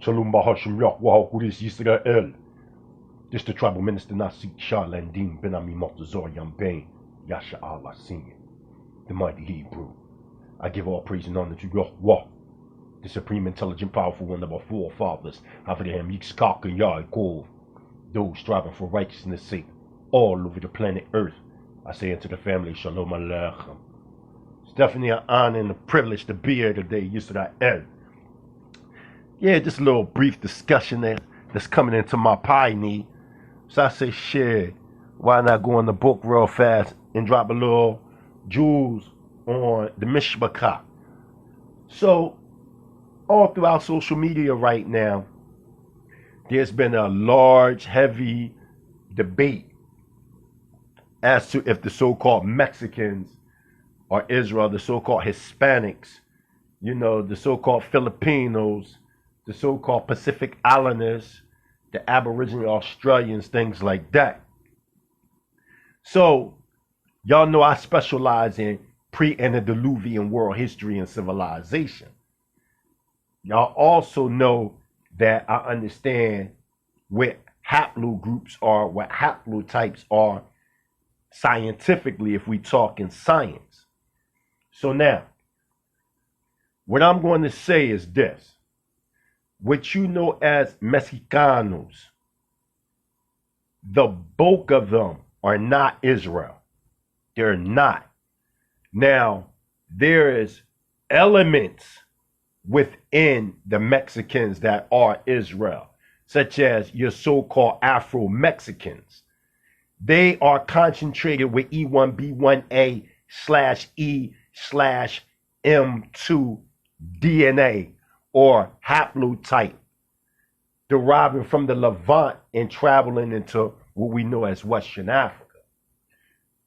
Shalom Bahashim Yahweh, Kudis YISRA'EL. This the tribal minister Nasik Shalandim Ben Ami Motazor Yambain Yasha Allah Senior, the mighty Hebrew. I give all praise and honor to Yahweh, the supreme, intelligent, powerful one of our forefathers, Abraham, Yitzchak, and Yaakov, those striving for righteousness' sake all over the planet Earth. I say unto the family, Shalom Aleichem. It's definitely an honor and a privilege to be here today, YISRA'EL. Yeah, just a little brief discussion that's coming into my pie knee. So I say, shit, why not go in the book real fast and drop a little jewels on the Mishpachah? So, all throughout social media right now, there's been a large, heavy debate as to if the so-called Mexicans or Israel, the so-called Hispanics, you know, the so-called Filipinos, the so-called Pacific Islanders, the Aboriginal Australians, things like that. So, y'all know I specialize in pre-antediluvian world history and civilization. Y'all also know that I understand what haplogroups are, what haplotypes are scientifically if we talk in science. So now, what I'm going to say is this. What you know as Mexicanos, the bulk of them are not Israel. They're not. Now, there is elements within the Mexicans that are Israel, such as your so-called Afro-Mexicans. They are concentrated with E1B1A/E/M2 DNA or haplotype, deriving from the Levant and traveling into what we know as Western Africa.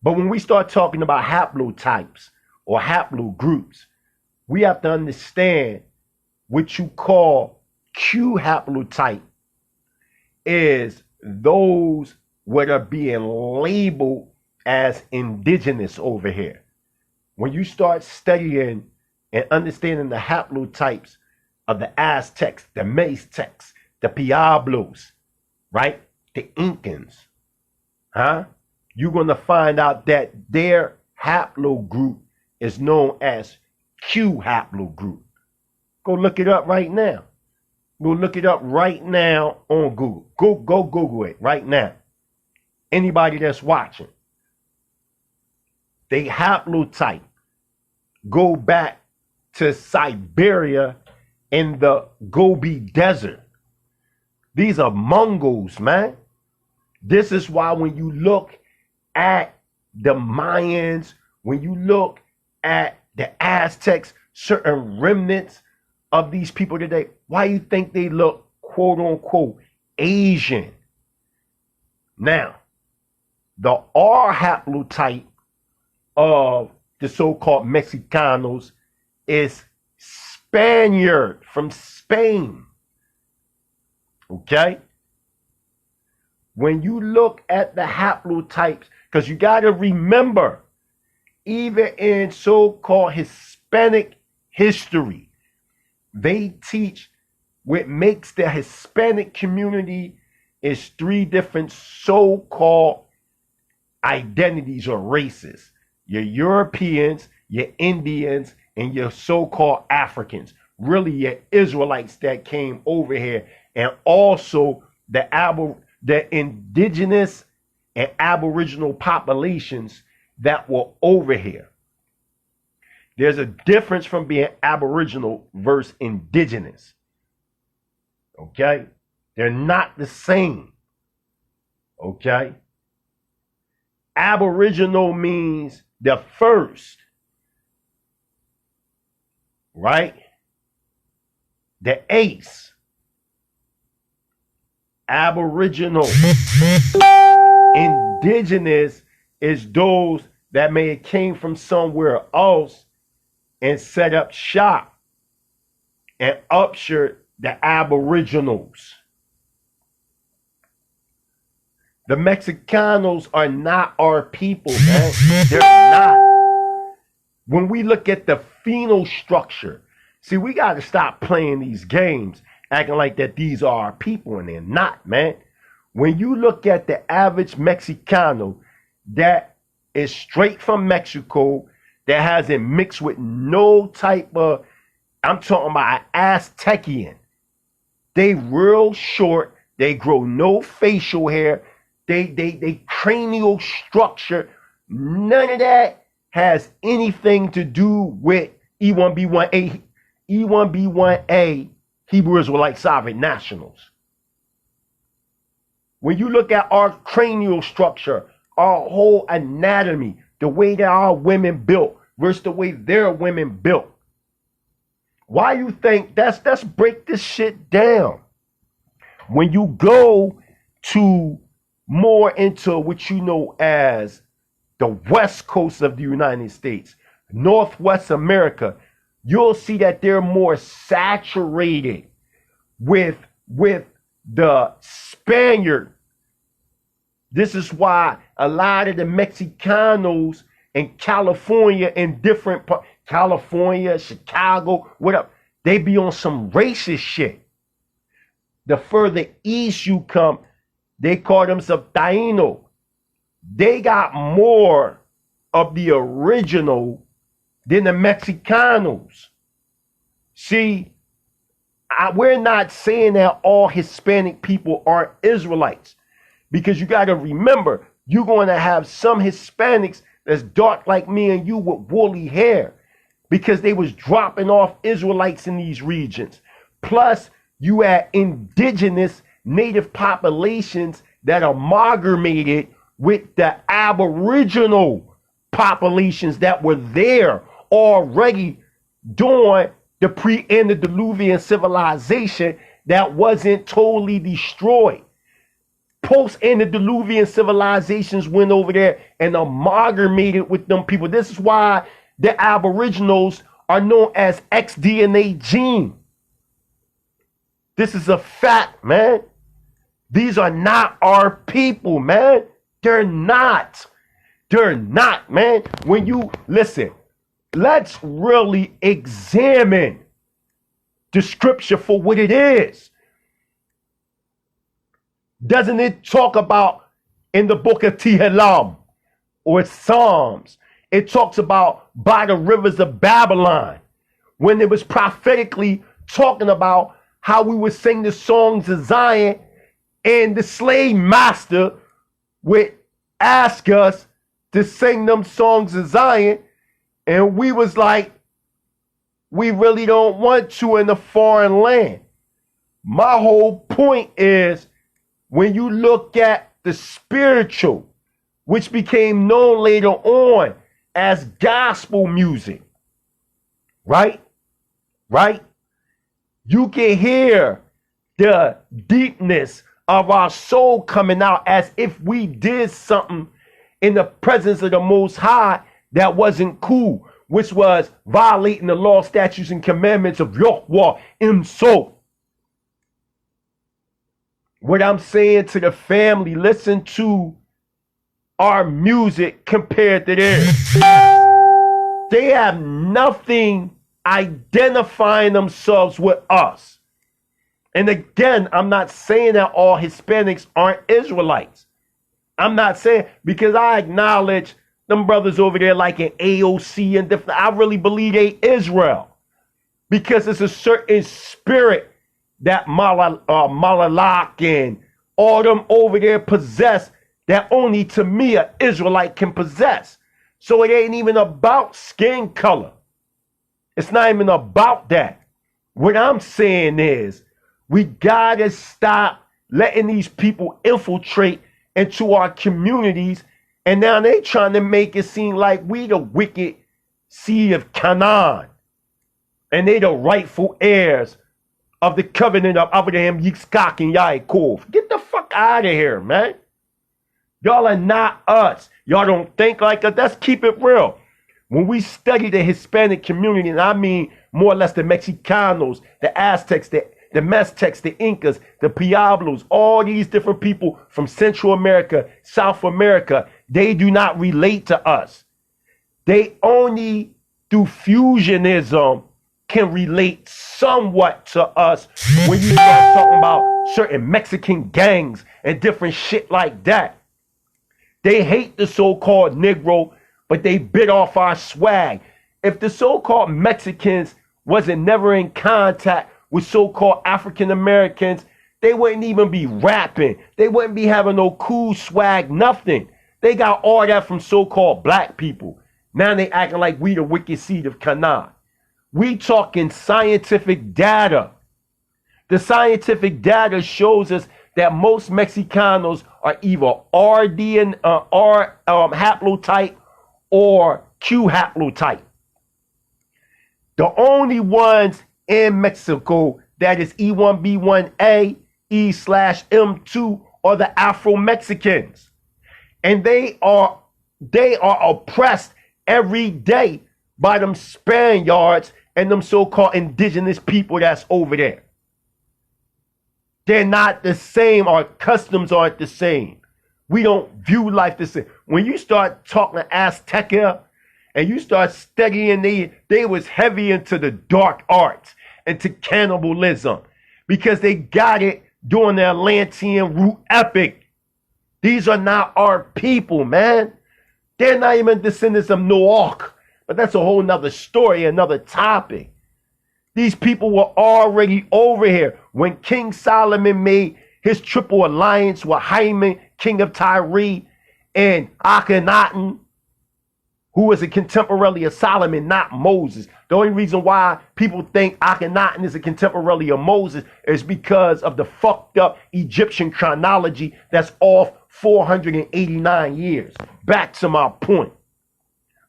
But when we start talking about haplotypes or haplogroups, we have to understand what you call Q haplotype is those what are being labeled as indigenous over here. When you start studying and understanding the haplotypes of the Aztecs, the Maztecs, the Pueblos, right? The Incans, you're going to find out that their haplogroup is known as Q haplogroup. Go look it up right now. Go look it up right now on Google. Go Google it right now. Anybody that's watching. They haplotype go back to Siberia in the Gobi Desert. These are Mongols, man. This is why when you look at the Mayans, when you look at the Aztecs, certain remnants of these people today, why you think they look quote unquote Asian? Now, the R haplotype of the so-called Mexicanos is Spaniard from Spain. Okay? When you look at the haplotypes, because you got to remember, even in so-called Hispanic history, they teach what makes the Hispanic community is three different so-called identities or races. Your Europeans, your Indians, and your so-called Africans. Really your Israelites that came over here, and also the indigenous and aboriginal populations that were over here. There's a difference from being aboriginal versus indigenous. Okay? They're not the same. Okay? Aboriginal means the first. Right? The ace. Aboriginal. Indigenous is those that may have came from somewhere else and set up shop and ushered the aboriginals. The Mexicanos are not our people, man. They're not. When we look at the phenostructure, see, we got to stop playing these games acting like that these are our people, and they're not, man. When you look at the average Mexicano that is straight from Mexico, that hasn't mixed with no type of, I'm talking about an Aztecian. They real short, they grow no facial hair, they cranial structure, none of that has anything to do with E1B1A, E1B1A, Hebrew Israelite sovereign nationals. When you look at our cranial structure, our whole anatomy, the way that our women built versus the way their women built. Why you think let's break this shit down. When you go to more into what you know as the West Coast of the United States, Northwest America, you'll see that they're more saturated with the Spaniard. This is why a lot of the Mexicanos in California and different parts, California, Chicago, whatever, they be on some racist shit. The further east you come, they call themselves Taino. They got more of the original than the Mexicanos. See, we're not saying that all Hispanic people are Israelites, because you got to remember, you're going to have some Hispanics that's dark like me and you with woolly hair, because they was dropping off Israelites in these regions. Plus, you had indigenous native populations that amalgamated with the aboriginal populations that were there already during the pre-antediluvian civilization that wasn't totally destroyed. Post-antediluvian civilizations went over there and amalgamated with them people. This is why the aboriginals are known as X-DNA gene. This is a fact, man. These are not our people, man. They're not. They're not, man. When you listen, let's really examine the scripture for what it is. Doesn't it talk about in the book of Tehillim or Psalms, it talks about by the rivers of Babylon, when it was prophetically talking about how we would sing the songs of Zion, and the slave master would ask us to sing them songs of Zion, and we was like, we really don't want to in a foreign land. My whole point is, when you look at the spiritual, which became known later on as gospel music, right? You can hear the deepness of our soul coming out as if we did something in the presence of the Most High that wasn't cool, which was violating the law, statutes, and commandments of Yahweh himself. What I'm saying to the family, listen to our music compared to theirs. They have nothing identifying themselves with us. And again, I'm not saying that all Hispanics aren't Israelites. I'm not saying, because I acknowledge them brothers over there like in AOC and different. I really believe they Israel, because it's a certain spirit that Malalak and all them over there possess that only to me an Israelite can possess. So it ain't even about skin color. It's not even about that. What I'm saying is, we gotta stop letting these people infiltrate into our communities, and now they trying to make it seem like we the wicked seed of Qanath, and they the rightful heirs of the covenant of Abraham, Yitzchak, and Yaakov. Get the fuck out of here, man. Y'all are not us. Y'all don't think like us. Let's keep it real. When we study the Hispanic community, and I mean more or less the Mexicanos, the Aztecs, the Meztecs, the Incas, the Pueblos, all these different people from Central America, South America, they do not relate to us. They only, through fusionism, can relate somewhat to us when you start talking about certain Mexican gangs and different shit like that. They hate the so-called Negro, but they bit off our swag. If the so-called Mexicans wasn't never in contact with so-called African Americans, they wouldn't even be rapping. They wouldn't be having no cool swag, nothing. They got all that from so-called black people. Now they acting like we the wicked seed of Qanath. We talking scientific data. The scientific data shows us that most Mexicanos are either RD haplotype or Q haplotype. The only ones in Mexico that is E1B1A, E/M2 are the Afro-Mexicans. And they are oppressed every day by them Spaniards and them so-called indigenous people that's over there. They're not the same. Our customs aren't the same. We don't view life the same. When you start talking Azteca and you start studying, they was heavy into the dark arts, into cannibalism, because they got it during the Atlantean root epic. These are not our people, man. They're not even descendants of Noach. But that's a whole nother story, another topic. These people were already over here when King Solomon made his triple alliance with Hyman, king of Tyre, and Akhenaten, who was a contemporary of Solomon, not Moses. The only reason why people think Akhenaten is a contemporary of Moses is because of the fucked up Egyptian chronology that's off 489 years. Back to my point.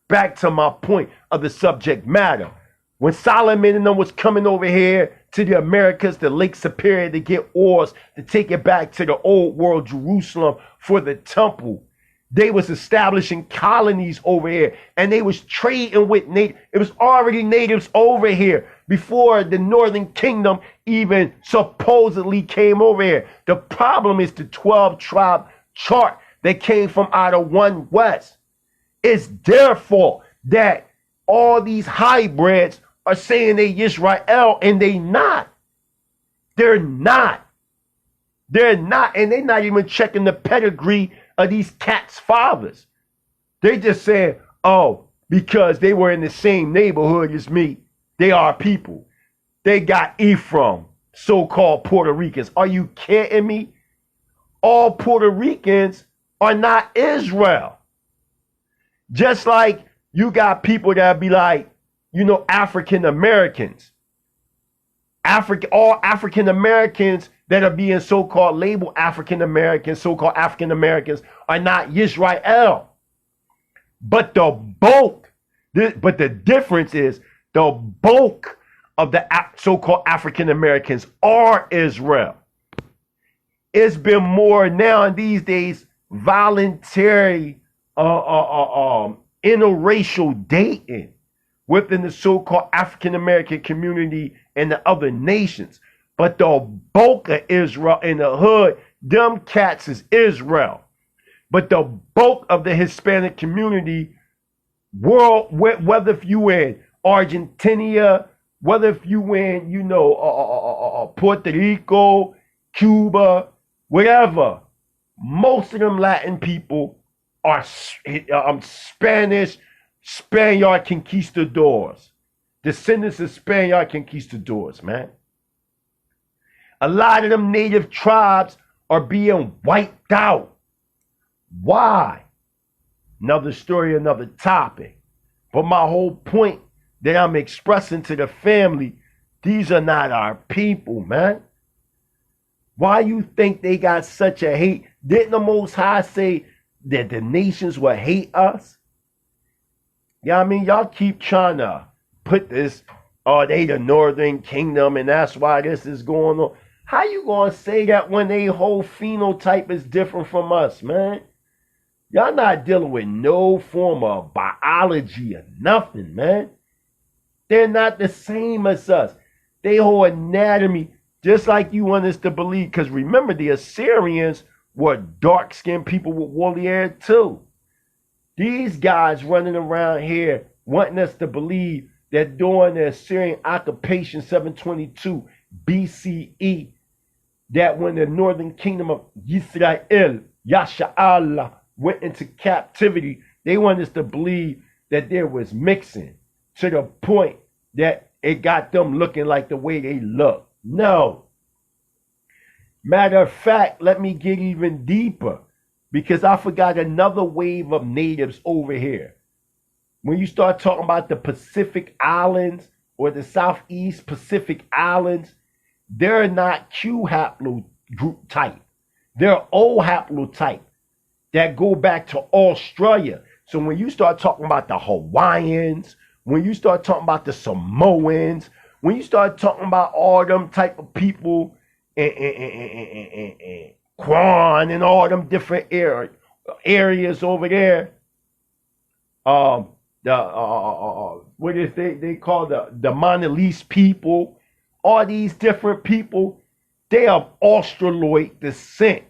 Back to my point of the subject matter. When Solomon and them was coming over here to the Americas, the Lake Superior, to get ores, to take it back to the old world Jerusalem for the temple, they was establishing colonies over here, and they was trading with natives. It was already natives over here before the Northern Kingdom even supposedly came over here. The problem is the 12 tribe chart that came from out of one West. It's their fault that all these hybrids are saying they YISRA'EL, and they not. They're not. They're not, and they're not even checking the pedigree of these cats' fathers. They just saying, oh, because they were in the same neighborhood as me, they are people. They got Ephraim, so-called Puerto Ricans. Are you kidding me? All Puerto Ricans are not Israel. Just like you got people that be like, you know, African Americans. All African Americans that are being so-called labeled African Americans, so-called African Americans, are not YISRA'EL. But the difference is the bulk of the so-called African Americans are Israel. It's been more now in these days voluntary interracial dating within the so-called African American community and the other nations. But the bulk of Israel in the hood, them cats is Israel. But the bulk of the Hispanic community, whether if you in Argentina, whether if you in, you know, Puerto Rico, Cuba, whatever, most of them Latin people are Spanish, Spaniard conquistadors, descendants of Spaniard conquistadors, man. A lot of them native tribes are being wiped out. Why? Another story, another topic. But my whole point that I'm expressing to the family, these are not our people, man. Why you think they got such a hate? Didn't the Most High say that the nations will hate us? Yeah, I mean, y'all keep trying to put this, oh, they the Northern Kingdom and that's why this is going on. How you gonna say that when they whole phenotype is different from us, man? Y'all not dealing with no form of biology or nothing, man. They're not the same as us. They whole anatomy, just like you want us to believe. Because remember, the Assyrians were dark-skinned people with woolly hair too. These guys running around here wanting us to believe that during the Assyrian occupation 722 BCE, that when the northern kingdom of YISRA'EL, Yasha'Allah, went into captivity, they wanted us to believe that there was mixing to the point that it got them looking like the way they look. No. Matter of fact, let me get even deeper, because I forgot another wave of natives over here. When you start talking about the Pacific Islands or the Southeast Pacific Islands, they're not Q haplogroup type. They're O haplotype that go back to Australia. So when you start talking about the Hawaiians, when you start talking about the Samoans, when you start talking about all them type of people and Quan and all them different areas over there, what is they call the Monolese people, all these different people, they are Australoid descent.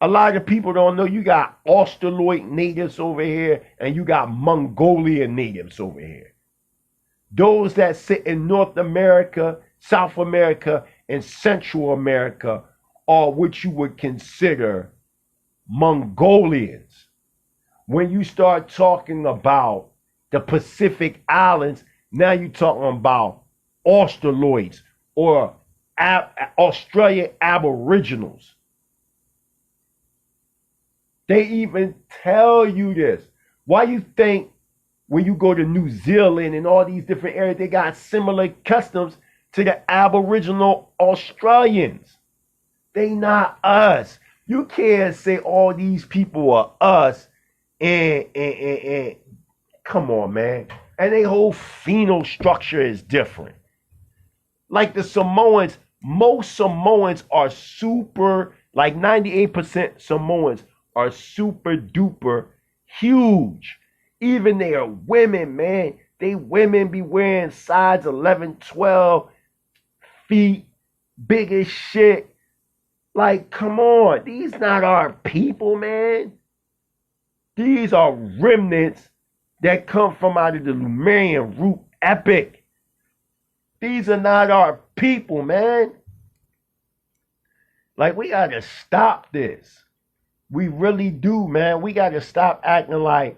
A lot of people don't know you got Australoid natives over here and you got Mongolian natives over here. Those that sit in North America, South America, and Central America are what you would consider Mongolians. When you start talking about the Pacific Islands, now you're talking about Australoids or Australian Aboriginals. They even tell you this. Why you think when you go to New Zealand and all these different areas, they got similar customs to the Aboriginal Australians? They not us. You can't say all these people are us and come on, man. And their whole phenol structure is different. Like the Samoans, most Samoans are super, like 98% Samoans are super duper huge. Even their women, man, they women be wearing size 11, 12 feet, big as shit. Like, come on, these not our people, man. These are remnants that come from out of the Lemurian root epic. These are not our people, man. Like, we gotta stop this. We really do, man. We gotta stop acting like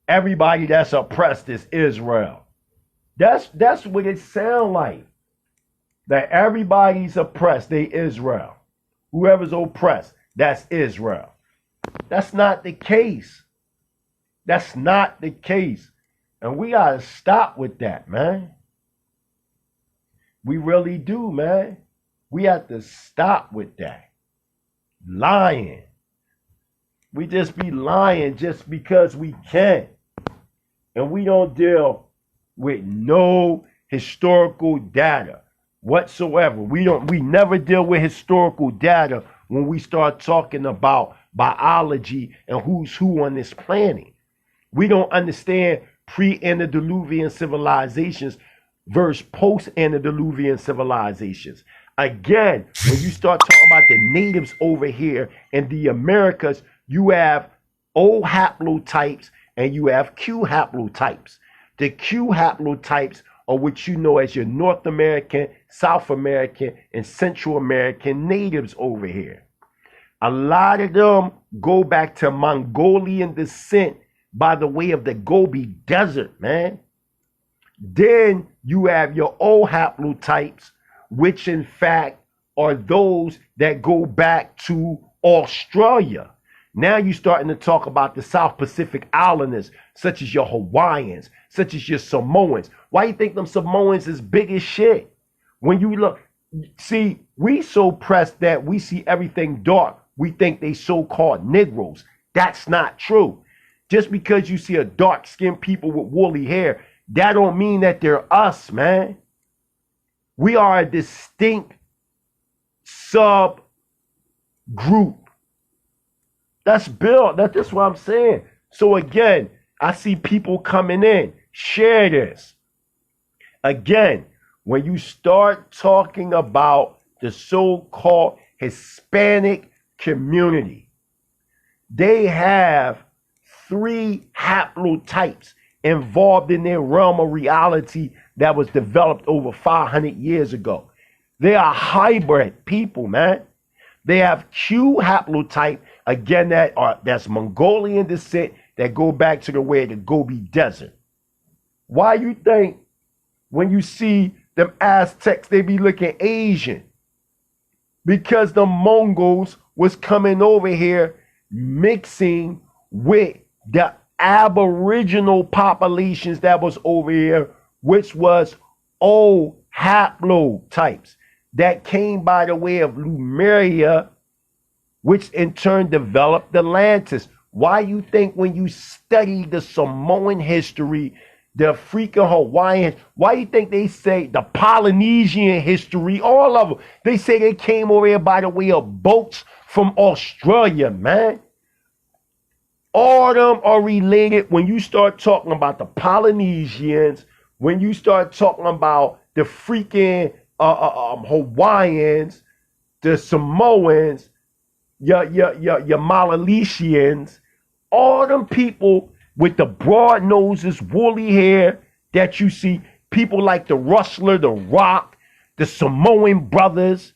everybody that's oppressed is Israel. That's what it sounds like. That everybody's oppressed, they Israel. Whoever's oppressed, that's Israel. That's not the case. That's not the case. And we gotta stop with that, man. We really do, man. We have to stop with that. Lying. We just be lying just because we can. And we don't deal with no historical data whatsoever. We never deal with historical data when we start talking about biology and who's who on this planet. We don't understand pre-antediluvian civilizations versus post-antediluvian civilizations. Again, when you start talking about the natives over here in the Americas, you have O haplotypes and you have Q haplotypes. The Q haplotypes are what you know as your North American, South American, and Central American natives over here. A lot of them go back to Mongolian descent by the way of the Gobi Desert, man. Then you have your O haplotypes, which in fact are those that go back to Australia. Now you're starting to talk about the South Pacific Islanders, such as your Hawaiians, such as your Samoans. Why you think them Samoans is big as shit? When you look, see, we so pressed that we see everything dark. We think they so-called Negroes. That's not true. Just because you see a dark-skinned people with woolly hair, that don't mean that they're us, man. We are a distinct sub-group. That's built. That's what I'm saying. So again, I see people coming in. Share this. Again, when you start talking about the so-called Hispanic community, they have 3 haplotypes involved in their realm of reality that was developed over 500 years ago. They are hybrid people, man. They have Q haplotype, again, that's Mongolian descent, that go back to the Gobi Desert. Why you think when you see them Aztecs, they be looking Asian? Because the Mongols was coming over here mixing with the aboriginal populations that was over here, which was old haplotypes that came by the way of Lemuria, which in turn developed Atlantis. Why you think when you study the Samoan history, the freaking Hawaiian, why you think they say the Polynesian history, all of them, they say they came over here by the way of boats from Australia, man. All of them are related. When you start talking about the Polynesians, when you start talking about the freaking Hawaiians, the Samoans, your Melanesians, all them people with the broad noses, woolly hair that you see, people like the Rustler, the Rock, the Samoan brothers,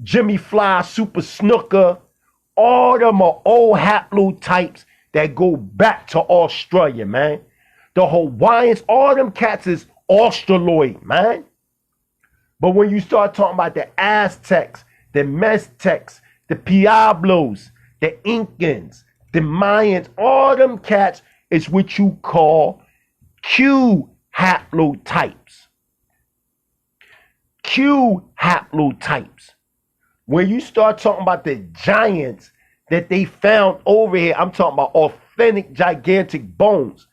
Jimmy Fly, Super Snooker, all of them are old haplotypes that go back to Australia, man. The Hawaiians, all them cats is Australoid, man. But when you start talking about the Aztecs, the Meztecs, the Pueblos, the Incans, the Mayans, all them cats is what you call Q haplotypes. Q haplotypes. When you start talking about the giants that they found over here, I'm talking about authentic gigantic bones.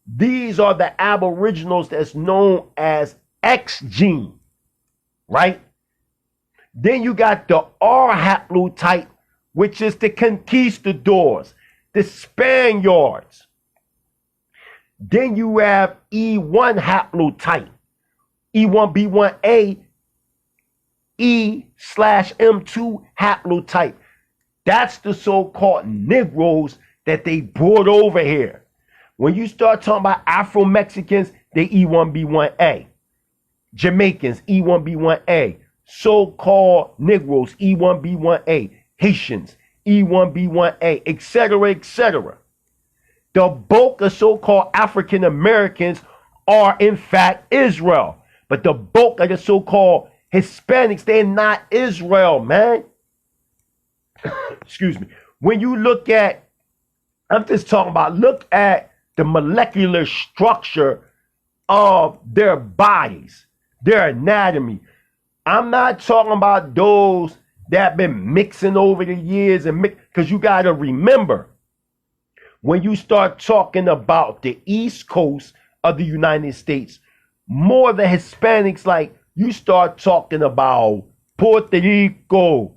These are the aboriginals that's known as X gene, right? Then you got the R haplotype, which is the conquistadors, the Spaniards. Then you have E1 haplotype, E1B1A, E/M2 haplotype. That's the so-called Negroes that they brought over here. When you start talking about Afro-Mexicans, they E1B1A. Jamaicans, E1B1A. So-called Negroes, E1B1A. Haitians, E1B1A, etc., etc. The bulk of so-called African Americans are in fact Israel. But the bulk of the so-called Hispanics, they're not Israel, man. Excuse me. When you look at, I'm just talking about, look at the molecular structure of their bodies, their anatomy. I'm not talking about those that have been mixing over the years, and because you got to remember, when you start talking about the East Coast of the United States, more the Hispanics, like you start talking about Puerto Rico,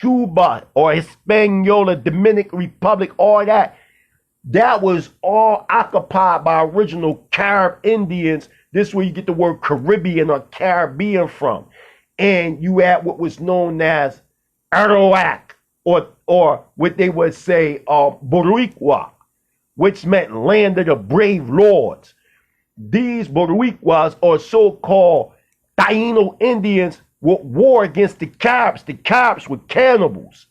Cuba, or Hispaniola, Dominican Republic, all that, that was all occupied by original Carib Indians. This is where you get the word Caribbean or Caribbean from. And you had what was known as Arawak, or what they would say Boricua, which meant land of the brave lords. These Boricuas, or so-called Taino Indians, would war against the Caribs. The Caribs were cannibals.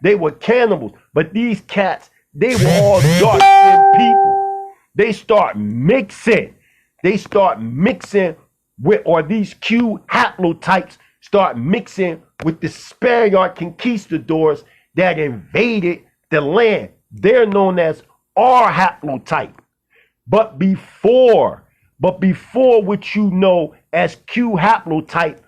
They were cannibals. But these cats, they were all dark-skinned people. They start mixing. They start mixing with, or these Q haplotypes start mixing with the Spaniard conquistadors that invaded the land. They're known as R haplotype. But before what you know as Q haplotype,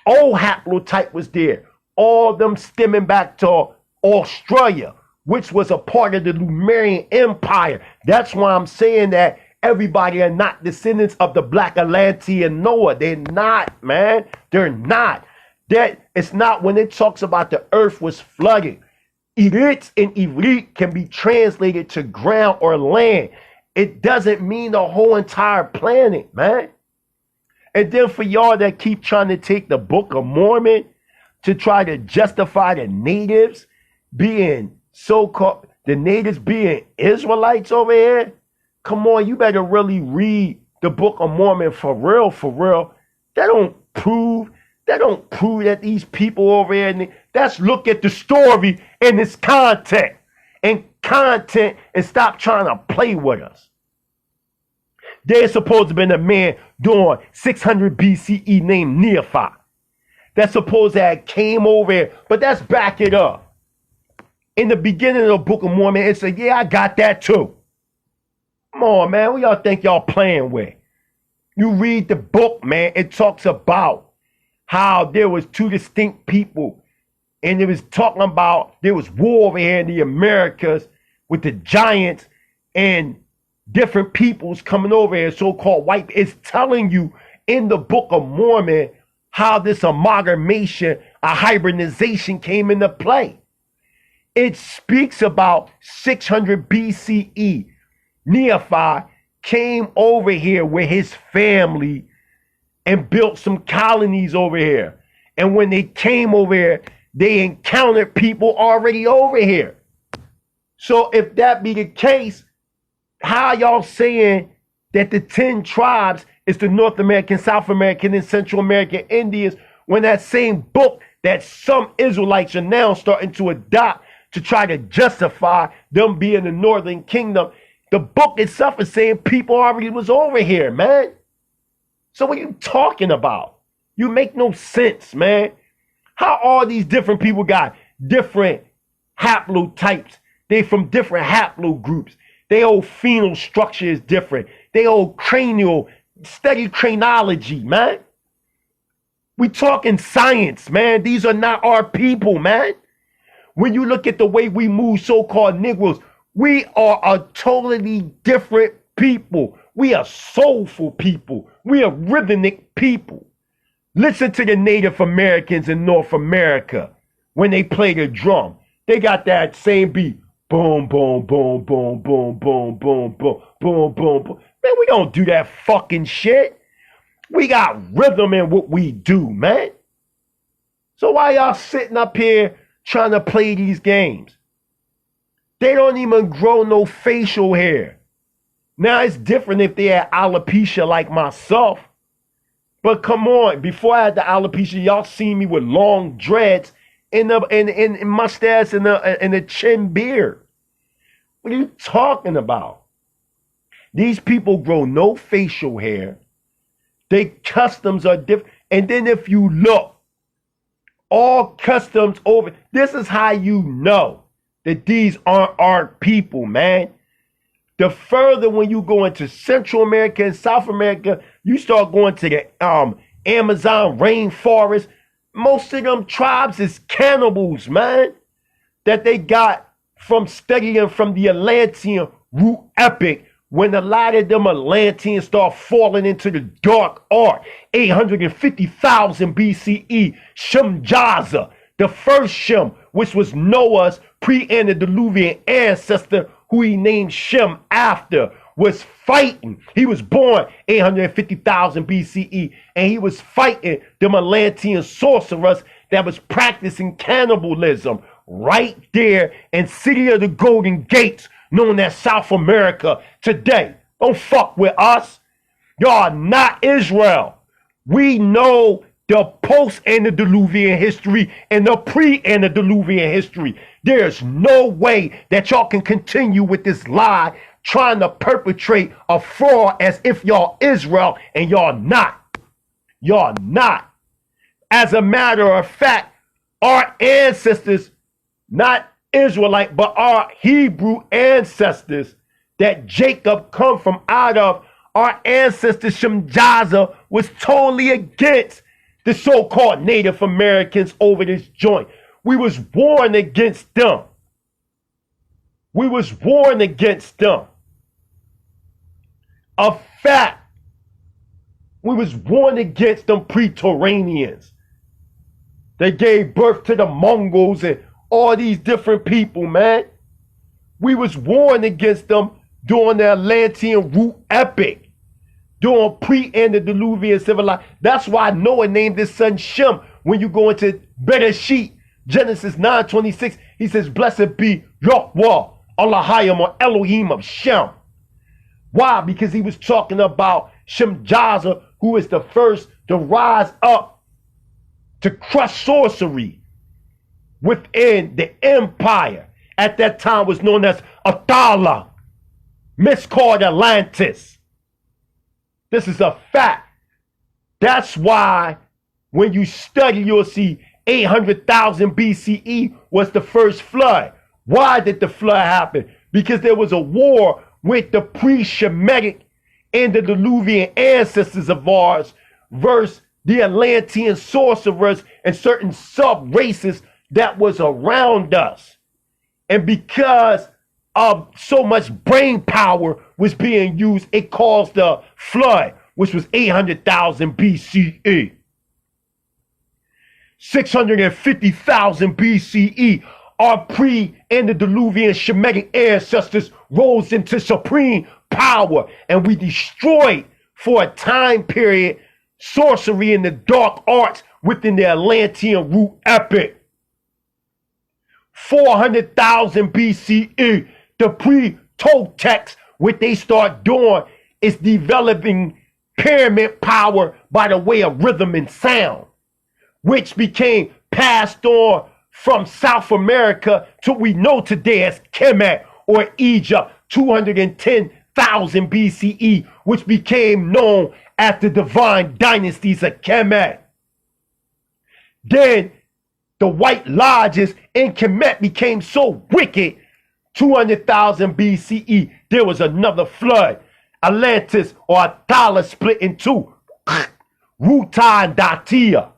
O haplotype was there. All them stemming back to Australia, which was a part of the Lemurian Empire. That's why I'm saying that everybody are not descendants of the Black Atlantean Noah. They're not, man. They're not. That it's not when it talks about the earth was flooded. Eretz and Ivrit can be translated to ground or land. It doesn't mean the whole entire planet, man. And then for y'all that keep trying to take the Book of Mormon to try to justify the natives being the natives being Israelites over here, come on, you better really read the Book of Mormon for real, that don't prove that these people over here, let's look at the story and its content and stop trying to play with us. There's supposed to have been a man during 600 BCE named Nephi. That's supposed to have came over here, but let's back it up. In the beginning of the Book of Mormon, it said, yeah, I got that too. Come on, man, what y'all think y'all playing with? You read the book, man, it talks about how there was two distinct people, and it was talking about there was war over here in the Americas with the giants and different peoples coming over here, so-called white. It's telling you in the Book of Mormon how this amalgamation, a hybridization came into play. It speaks about 600 BCE. Nephi came over here with his family and built some colonies over here. And when they came over here, they encountered people already over here. So if that be the case, how y'all saying that the 10 tribes is the North American, South American, and Central American Indians, when that same book that some Israelites are now starting to adopt to try to justify them being the Northern Kingdom, the book itself is saying people already was over here, man. So what are you talking about? You make no sense, man. How all these different people got different haplotypes? They from different haplogroups. Their whole phenol structure is different. Their whole cranial, study craniology, man. We talking science, man. These are not our people, man. When you look at the way we move, so-called Negroes, we are a totally different people. We are soulful people. We are rhythmic people. Listen to the Native Americans in North America when they play the drum. They got that same beat. Boom, boom, boom, boom, boom, boom, boom, boom, boom, boom, boom. Man, we don't do that fucking shit. We got rhythm in what we do, man. So why y'all sitting up here trying to play these games? They don't even grow no facial hair. Now it's different if they had alopecia like myself. But come on, before I had the alopecia, y'all seen me with long dreads and mustache and a chin beard. What are you talking about? These people grow no facial hair. Their customs are different. And then if you look, all customs over, this is how you know that these aren't our people, man. The further when you go into Central America and South America, you start going to the Amazon rainforest. Most of them tribes is cannibals, man, that they got from studying from the Atlantean root epic, when a lot of them Atlanteans start falling into the dark art. 850,000 BCE, Shem-Jaza, the first Shem, which was Noah's pre-antediluvian ancestor, who he named Shem after, was fighting. He was born 850,000 BCE, and he was fighting them Atlantean sorcerers that was practicing cannibalism right there in City of the Golden Gates, known as South America today. Don't fuck with us. Y'all not Israel. We know the post-antediluvian history and the pre-antediluvian history. There's no way that y'all can continue with this lie, trying to perpetrate a fraud as if y'all Israel, and y'all not. Y'all not. As a matter of fact, our ancestors, not Israelite, but our Hebrew ancestors that Jacob come from out of, our ancestor Shem-Jaza was totally against the so-called Native Americans over this joint. We was warned against them. We was warned against them. A fact. We was warned against them Praetorians. They gave birth to the Mongols and all these different people, man. We was warned against them during the Atlantean root epic, during pre-antediluvian civilization. That's why Noah named his son Shem. When you go into Bereshit, Genesis 9:26, he says, "Blessed be Yahweh, Elohim, or Elohim of Shem." Why? Because he was talking about Shemjaza, who is the first to rise up to crush sorcery within the empire. At that time was known as Atala, miscalled Atlantis. This is a fact. That's why when you study, you'll see 800,000 BCE was the first flood. Why did the flood happen? Because there was a war with the pre-Shemitic and the Diluvian ancestors of ours versus the Atlantean sorcerers and certain sub-races that was around us. And because of so much brain power was being used, it caused the flood, which was 800,000 BCE. 650,000 BCE, our pre-antediluvian Shemitic ancestors rose into supreme power, and we destroyed for a time period sorcery and the dark arts within the Atlantean root epic. 400,000 BCE, the pre-Toltecs, what they start doing is developing pyramid power by the way of rhythm and sound, which became passed on from South America to what we know today as Qanath or Egypt, 210,000 BCE, which became known as the divine dynasties of Qanath. Then the White Lodges in Qanath became so wicked, 200,000 BCE, there was another flood. Atlantis or Atala split in two, Ruta and Datia.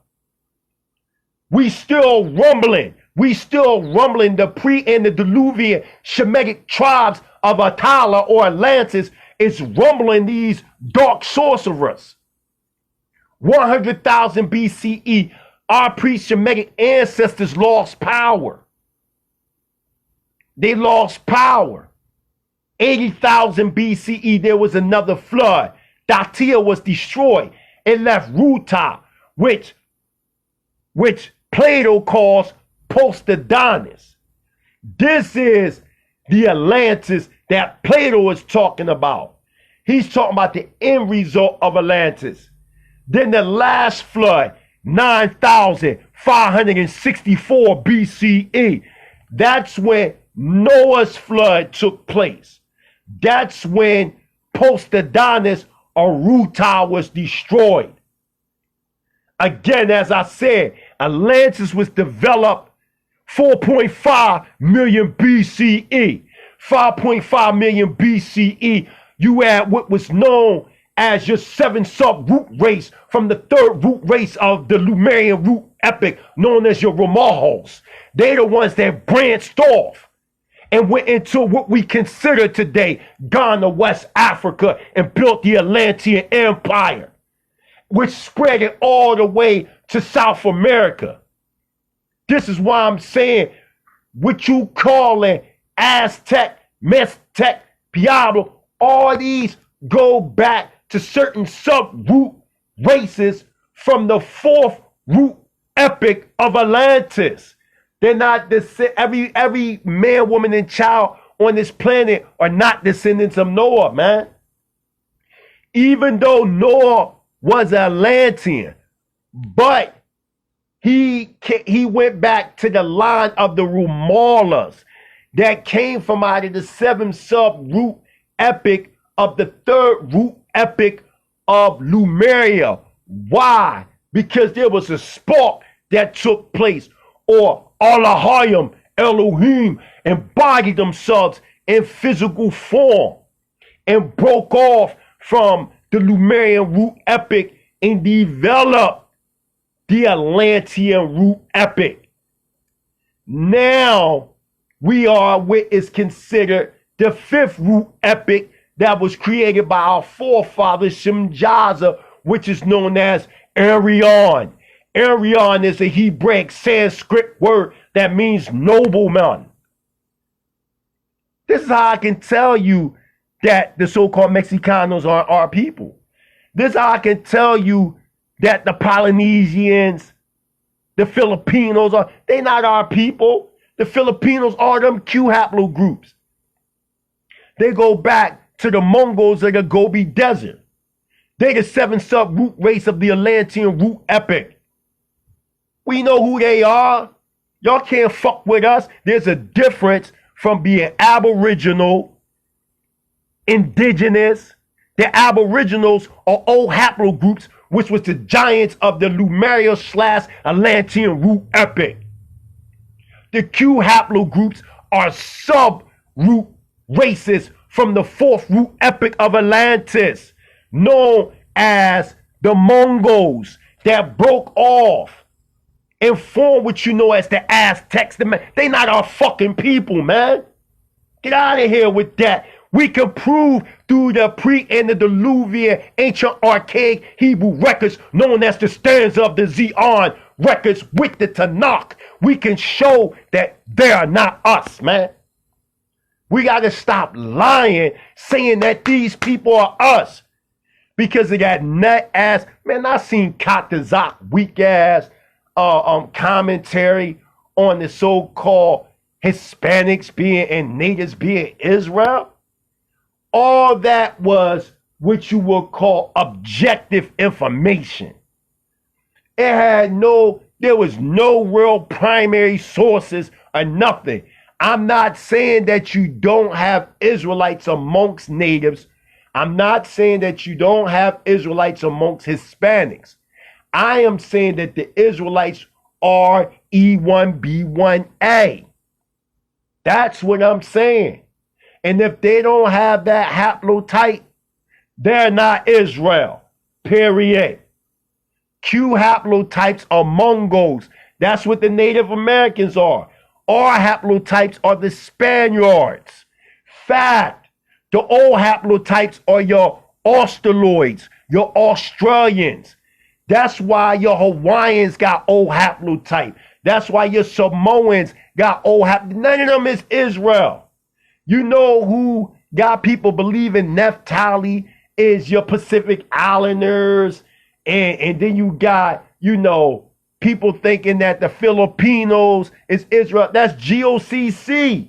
We still rumbling. The pre-antediluvian Shemitic tribes of Atala or Atlantis is rumbling these dark sorcerers. 100,000 BCE, our pre-Shemitic ancestors lost power. They lost power. 80,000 BCE, there was another flood. Datia was destroyed. It left Ruta, which Plato calls post-Adonis. This is the Atlantis that Plato is talking about. He's talking about the end result of Atlantis. Then the last flood, 9,564 BCE. That's when Noah's flood took place. That's when post-Adonis or Ruta was destroyed. Again, as I said, Atlantis was developed 4.5 million BCE. 5.5 million BCE, you add what was known as your 7 sub-root race from the 3rd root race of the Lemurian root epic known as your Ramahos. They're the ones that branched off and went into what we consider today Ghana, West Africa, and built the Atlantean Empire, which spread it all the way to South America. This is why I'm saying what you calling Aztec, Meztec, Pueblo, all these go back to certain sub-root races from the 4th root epic of Atlantis. They're not every man, woman, and child on this planet are not descendants of Noah, man. Even though Noah was Atlantean, but he went back to the line of the Rumalas that came from out of the 7th sub-root epic of the 3rd root epic of Lemuria. Why? Because there was a spark that took place, or Allahayim, Elohim, embodied themselves in physical form and broke off from the Lemurian root epic and developed the Atlantean root epic. Now we are what is considered the 5th root epic that was created by our forefather Shemjaza, which is known as Arion. Arion is a Hebraic Sanskrit word that means nobleman. This is how I can tell you that the so-called Mexicanos are our people. This is how I can tell you that the Polynesians, the Filipinos they're not our people. The Filipinos are them Q haplogroups. They go back to the Mongols of the Gobi Desert. They the 7 sub-root race of the Atlantean root epic. We know who they are. Y'all can't fuck with us. There's a difference from being aboriginal, indigenous. The aboriginals are old haplogroups, which was the giants of the Lemuria/Atlantean root epic. The Q haplogroups are sub-root races from the 4th root epic of Atlantis, known as the Mongols, that broke off and formed what you know as the Aztecs. They not our fucking people, man. Get out of here with that. We can prove through the pre-antediluvian ancient archaic Hebrew records known as the stanza of the Zion records with the Tanakh. We can show that they are not us, man. We got to stop lying, saying that these people are us. Because of that nut ass, man, I seen Qanath weak ass commentary on the so-called Hispanics being and natives being Israel. All that was what you would call objective information. There was no real primary sources or nothing. I'm not saying that you don't have Israelites amongst natives. I'm not saying that you don't have Israelites amongst Hispanics. I am saying that the Israelites are E1B1A. That's what I'm saying. And if they don't have that haplotype, they're not Israel. Period. Q haplotypes are Mongols. That's what the Native Americans are. R haplotypes are the Spaniards. Fact. The O haplotypes are your Australoids, your Australians. That's why your Hawaiians got O haplotype. That's why your Samoans got O haplotype. None of them is Israel. You know who got people believing Naphtali is your Pacific Islanders, and then you got, people thinking that the Filipinos is Israel. That's GOCC.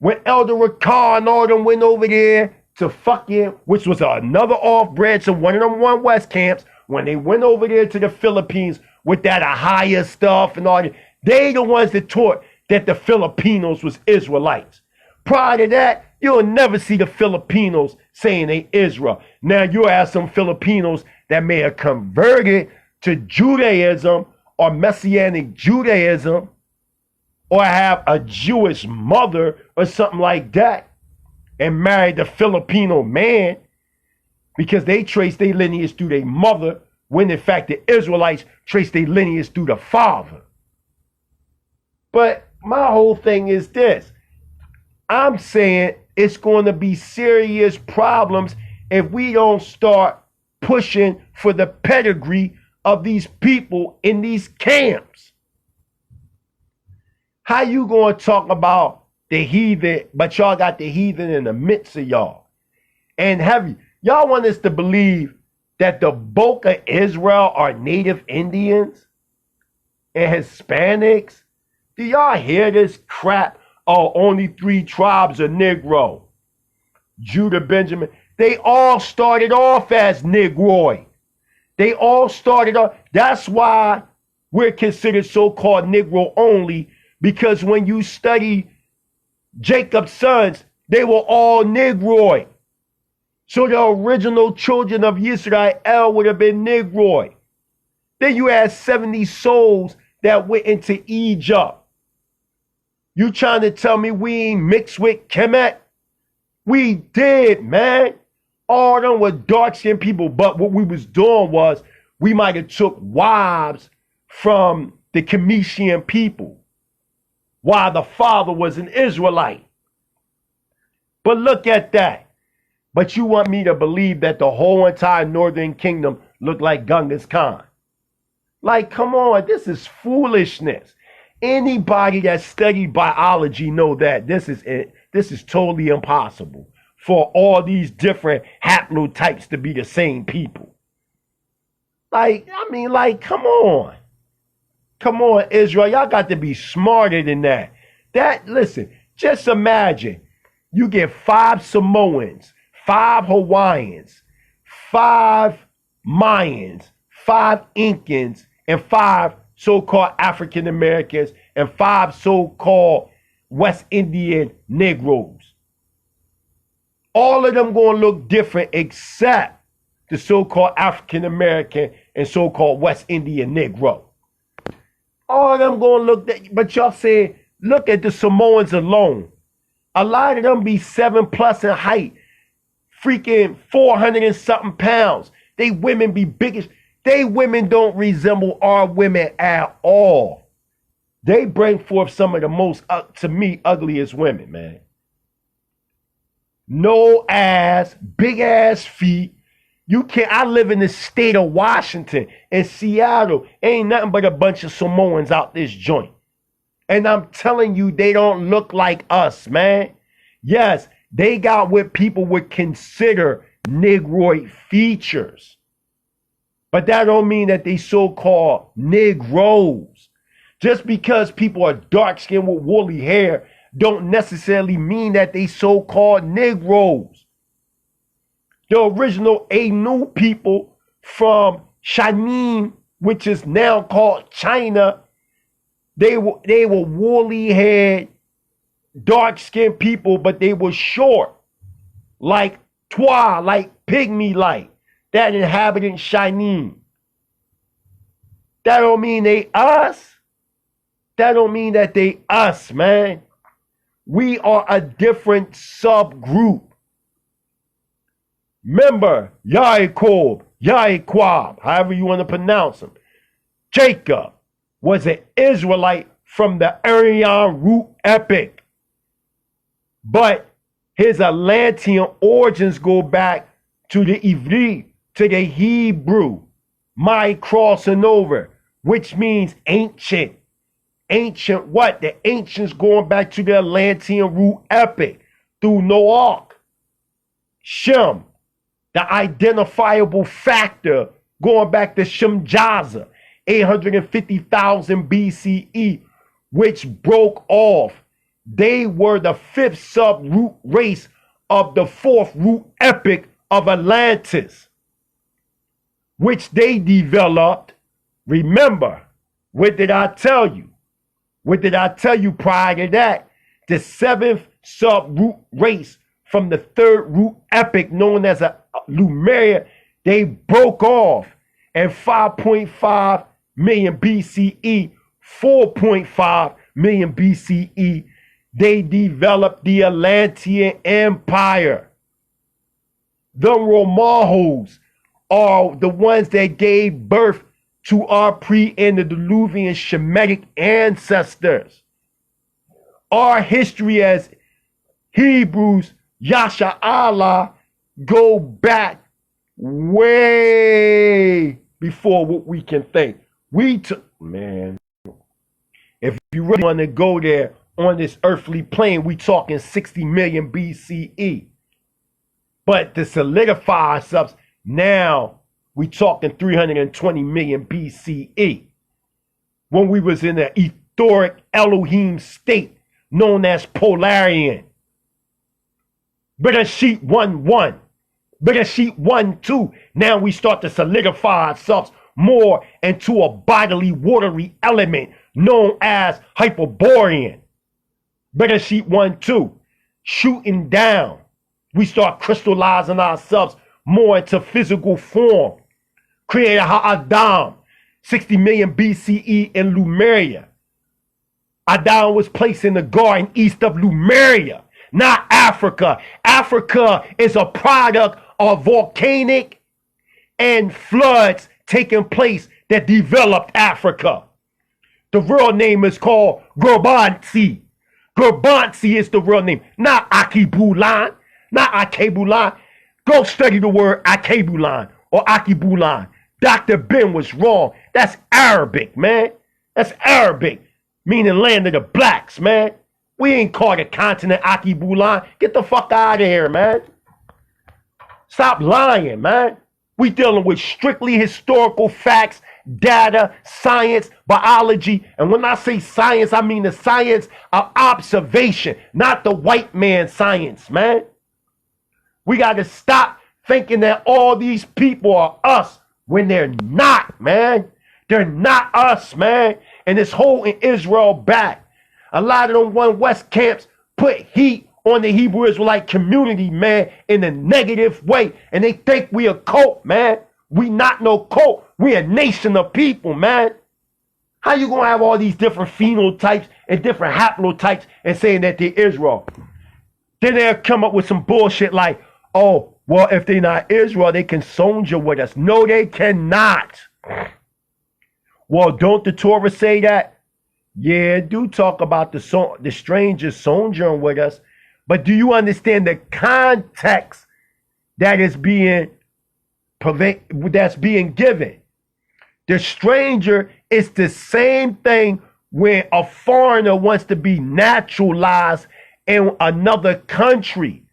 When Elder Ricard and all them went over there to fucking, which was another off branch of one of them One West camps, when they went over there to the Philippines with that Ahaya stuff and all that, they the ones that taught that the Filipinos was Israelites. Prior to that, you'll never see the Filipinos saying they Israel. Now you'll have some Filipinos that may have converted to Judaism or Messianic Judaism, or have a Jewish mother or something like that, and married a Filipino man because they trace their lineage through their mother, when in fact the Israelites trace their lineage through the father. But my whole thing is this. I'm saying it's going to be serious problems if we don't start pushing for the pedigree of these people in these camps. How you going to talk about the heathen, but y'all got the heathen in the midst of y'all? And y'all want us to believe that the bulk of Israel are native Indians and Hispanics? Do y'all hear this crap? Oh, only 3 tribes are Negro. Judah, Benjamin. They all started off as Negroid. They all started off. That's why we're considered so-called Negro only, because when you study Jacob's sons, they were all Negroid. So the original children of YISRA'EL would have been Negroid. Then you had 70 souls that went into Egypt. You trying to tell me we ain't mixed with Kemet? We did, man. All of them were dark-skinned people, but what we was doing was we might have took wives from the Cometian people while the father was an Israelite. But look at that. But you want me to believe that the whole entire northern kingdom looked like Genghis Khan? Like, come on, this is foolishness. Anybody that studied biology know that this is totally impossible for all these different haplotypes to be the same people. Like, come on. Come on, Israel. Y'all got to be smarter than that. Listen, just imagine you get 5 Samoans, 5 Hawaiians, 5 Mayans, 5 Incans, and 5 so-called African Americans, and 5 so-called West Indian Negroes. All of them gonna look different except the so-called African American and so-called West Indian Negro. All of them gonna look that, but y'all say, look at the Samoans alone. A lot of them be 7+ in height, freaking 400 and something pounds. They women be biggest. They women don't resemble our women at all. They bring forth some of the most, to me, ugliest women, man. No ass, big ass feet. You can't. I live in the state of Washington, in Seattle. Ain't nothing but a bunch of Samoans out this joint. And I'm telling you, they don't look like us, man. Yes, they got what people would consider Negroid features. But that don't mean that they so-called Negroes. Just because people are dark-skinned with woolly hair don't necessarily mean that they so-called Negroes. The original Ainu people from Shanin, which is now called China, they were woolly-haired, dark-skinned people, but they were short, like Twa, like pygmy-like, that inhabited Shanin. That don't mean they us. That don't mean that they us, man. We are a different subgroup. Remember, Yaakov, Yaquab, however you want to pronounce him. Jacob was an Israelite from the Aryan root epic. But his Atlantean origins go back to the Ivri, to the Hebrew, my crossing over, which means ancient. Ancient what? The ancients going back to the Atlantean root epic through Noach. Shem, the identifiable factor going back to Shemjaza, 850,000 BCE, which broke off. They were the 5th sub-root race of the 4th root epic of Atlantis, which they developed. Remember, what did I tell you? What did I tell you prior to that? The 7th sub-root race from the 3rd root epic known as a Lemuria, they broke off at 5.5 million BCE, 4.5 million BCE. They developed the Atlantean Empire. The Romahos are the ones that gave birth to our pre-antediluvian Shemitic ancestors. Our history as Hebrews, Yasha Allah, go back way before what we can think. Man, if you really want to go there on this earthly plane, we talking 60 million BCE. But to solidify ourselves, now we talking 320 million BCE. When we was in the etheric Elohim state known as Polarian. Bereshit 1:1. Bereshit 1:2. Now we start to solidify ourselves more into a bodily watery element known as Hyperborean. Bereshit 1:2. Shooting down. We start crystallizing ourselves more into physical form. Created Ha-Adam, 60 million BCE in Lemuria. Adam was placed in the garden east of Lemuria, not Africa. Africa is a product of volcanic and floods taking place that developed Africa. The real name is called Gerbansi. Gerbansi is the real name, not Akibulan, not Akebulan. Go study the word Akebulan or Akibulan. Dr. Ben was wrong. That's Arabic, man. That's Arabic, meaning land of the blacks, man. We ain't called the continent Akibulan. Get the fuck out of here, man. Stop lying, man. We dealing with strictly historical facts, data, science, biology. And when I say science, I mean the science of observation, not the white man science, man. We got to stop thinking that all these people are us when they're not, man. They're not us, man. And it's holding Israel back. A lot of them One West camps put heat on the Hebrew Israelite community, man, in a negative way. And they think we a cult, man. We not no cult. We a nation of people, man. How you gonna have all these different phenotypes and different haplotypes and saying that they're Israel? Then they'll come up with some bullshit like, oh, well, if they're not Israel, they can soldier with us. No, they cannot. Well, don't the Torah say that? Yeah, it do talk about the strangers sojourning with us. But do you understand the context that is being given? The stranger is the same thing when a foreigner wants to be naturalized in another country.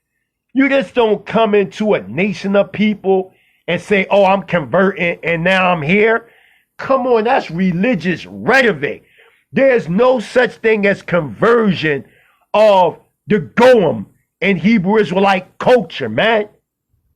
You just don't come into a nation of people and say, oh, I'm converting and now I'm here. Come on, that's religious rhetoric. There's no such thing as conversion of the Goem in Hebrew Israelite culture, man.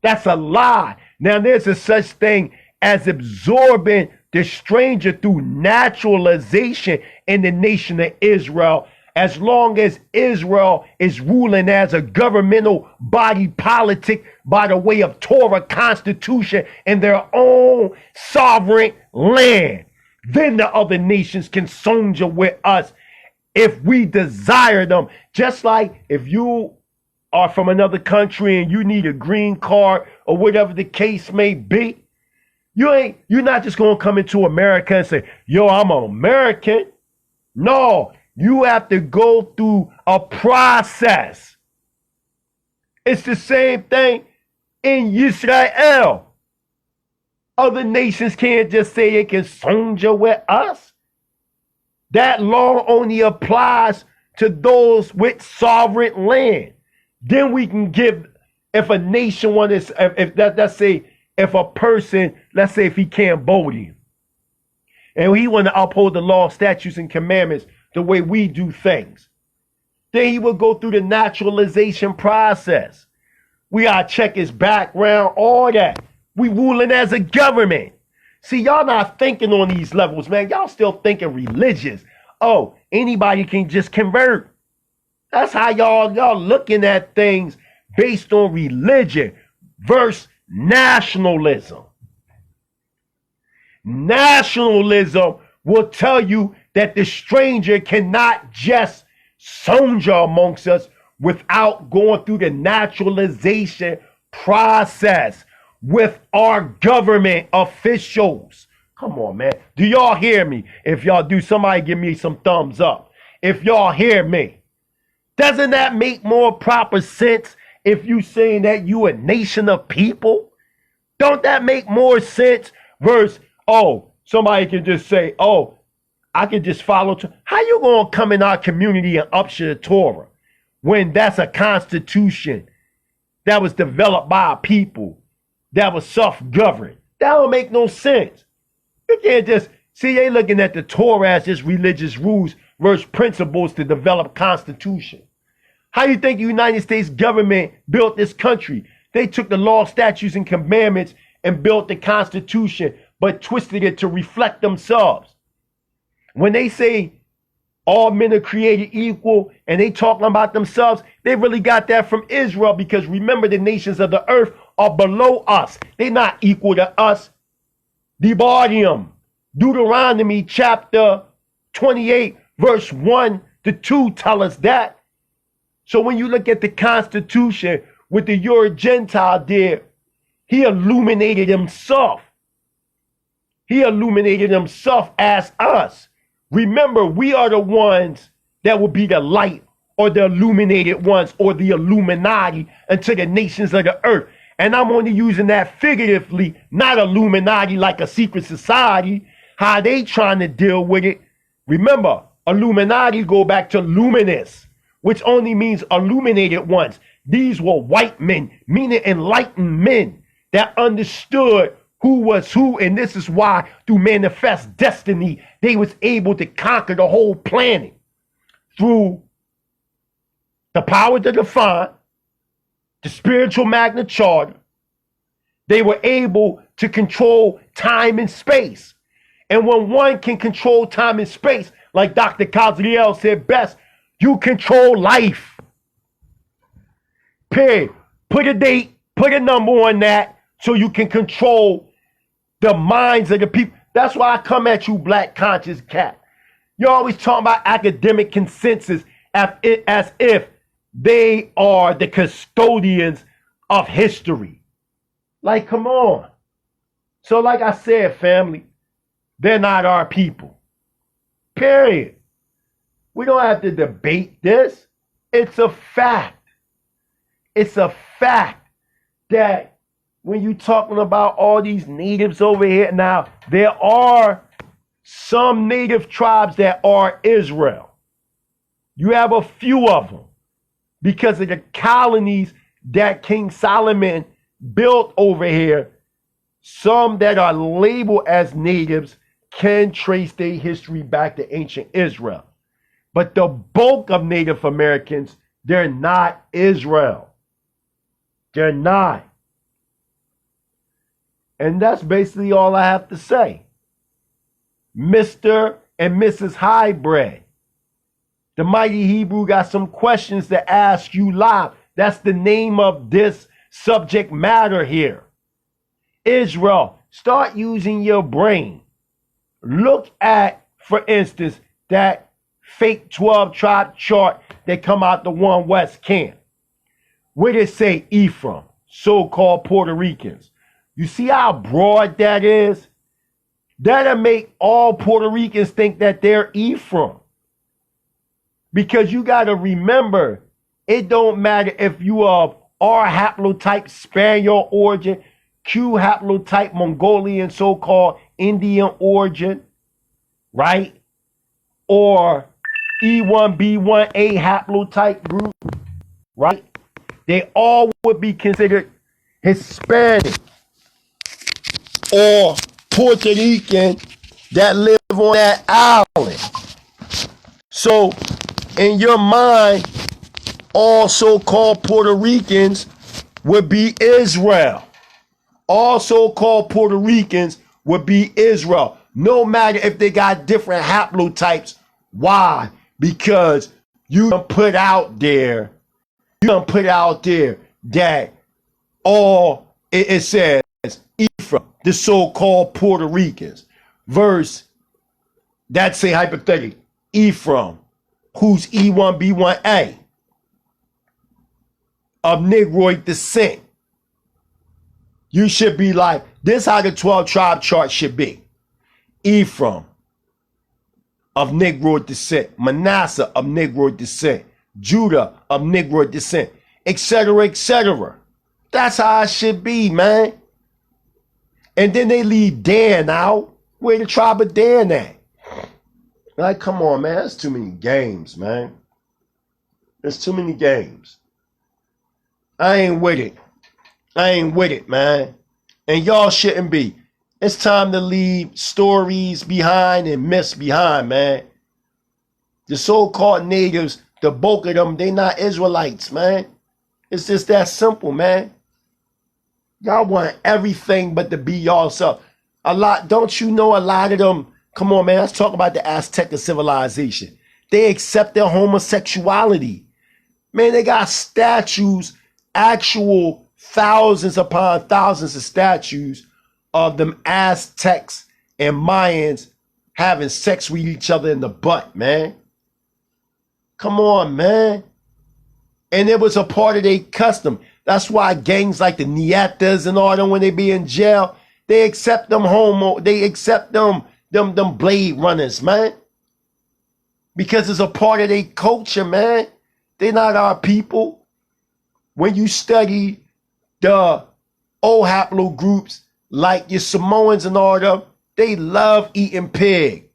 That's a lie. Now, there's a such thing as absorbing the stranger through naturalization in the nation of Israel, as long as Israel is ruling as a governmental body politic by the way of Torah constitution in their own sovereign land. Then the other nations can soldier with us if we desire them. Just like if you are from another country and you need a green card or whatever the case may be, you're not just going to come into America and say, yo, I'm an American. No, you have to go through a process. It's the same thing in YISRA'EL. Other nations can't just say they can soldier with us. That law only applies to those with sovereign land. Then we can give, if a nation wants, if a person, let's say if he Cambodian, and he want to uphold the law, statutes, and commandments the way we do things, then he will go through the naturalization process. We gotta check his background, all that. We ruling as a government. See, y'all not thinking on these levels, man. Y'all still thinking religious. Oh, anybody can just convert. That's how y'all looking at things based on religion versus nationalism. Nationalism will tell you that the stranger cannot just sojourn amongst us without going through the naturalization process with our government officials. Come on, man. Do y'all hear me? If y'all do, somebody give me some thumbs up. If y'all hear me. Doesn't that make more proper sense if you saying that you a nation of people? Don't that make more sense versus, oh, somebody can just say, oh, I can just follow. How you going to come in our community and upshur the Torah when that's a constitution that was developed by a people that was self-governed? That don't make no sense. You can't just, see, they looking at the Torah as just religious rules versus principles to develop constitution. How do you think the United States government built this country? They took the law, statutes, and commandments and built the Constitution, but twisted it to reflect themselves. When they say all men are created equal and they talking about themselves, they really got that from Israel, because remember, the nations of the earth are below us. They're not equal to us. Deuteronomy chapter 28, verse 1 to 2 tell us that. So when you look at the Constitution, what the Euro Gentile did, he illuminated himself. He illuminated himself as us. Remember, we are the ones that will be the light or the illuminated ones or the Illuminati unto the nations of the earth. And I'm only using that figuratively, not Illuminati like a secret society, how they trying to deal with it. Remember, Illuminati go back to luminous, which only means illuminated ones. These were white men, meaning enlightened men that understood who was who, and this is why through manifest destiny, they was able to conquer the whole planet through the power to define, the spiritual Magna Charta, They were able to control time and space. And when one can control time and space, like Dr. YISRA'EL said best, you control life. Period. Put a date, put a number on that so you can control the minds of the people. That's why I come at you, black conscious cat. You're always talking about academic consensus as if they are the custodians of history. Like, come on. So like I said, family, they're not our people. Period. We don't have to debate this. It's a fact. It's a fact that when you're talking about all these natives over here, now, there are some native tribes that are Israel. You have a few of them because of the colonies that King Solomon built over here. Some that are labeled as natives can trace their history back to ancient Israel. But the bulk of Native Americans, they're not Israel. They're not. And that's basically all I have to say. Mr. and Mrs. Hybrid, the Mighty Hebrew got some questions to ask you live. That's the name of this subject matter here. Israel, start using your brain. Look at, for instance, that fake 12 tribe chart that come out the One West camp. Where they say Ephraim, so-called Puerto Ricans. You see how broad that is? That'll make all Puerto Ricans think that they're Ephraim. Because you got to remember, it don't matter if you are R haplotype Spaniard origin, Q haplotype Mongolian, so-called Indian origin, right? Or E1B1A haplotype group, right? They all would be considered Hispanic or Puerto Rican that live on that island. So, in your mind, all so-called Puerto Ricans would be Israel. All so-called Puerto Ricans would be Israel. No matter if they got different haplotypes. Why? Because you put out there that all it says Ephraim, the so-called Puerto Ricans, verse that say hypothetically Ephraim, who's E1B1A of Negroid descent. You should be like, this how the 12 tribe chart should be. Ephraim of Negroid descent, Manasseh of Negroid descent, Judah of Negroid descent, etc., etc. That's how it should be, man. And then they leave Dan out. Where the tribe of Dan at? Like, come on, man. That's too many games, man. There's too many games. I ain't with it. I ain't with it, man. And y'all shouldn't be. It's time to leave stories behind and myths behind, man. The so-called natives, the bulk of them, they not Israelites, man. It's just that simple, man. Y'all want everything but to be y'allself. Don't you know a lot of them? Come on, man. Let's talk about the Aztec civilization. They accept their homosexuality. Man, they got statues, actual thousands upon thousands of statues of them Aztecs and Mayans having sex with each other in the butt, man. Come on, man. And it was a part of their custom. That's why gangs like the Nietas and all them, when they be in jail, they accept them they accept them blade runners, man. Because it's a part of their culture, man. They're not our people. When you study the O haplogroups, like your Samoans and all them, they love eating pig.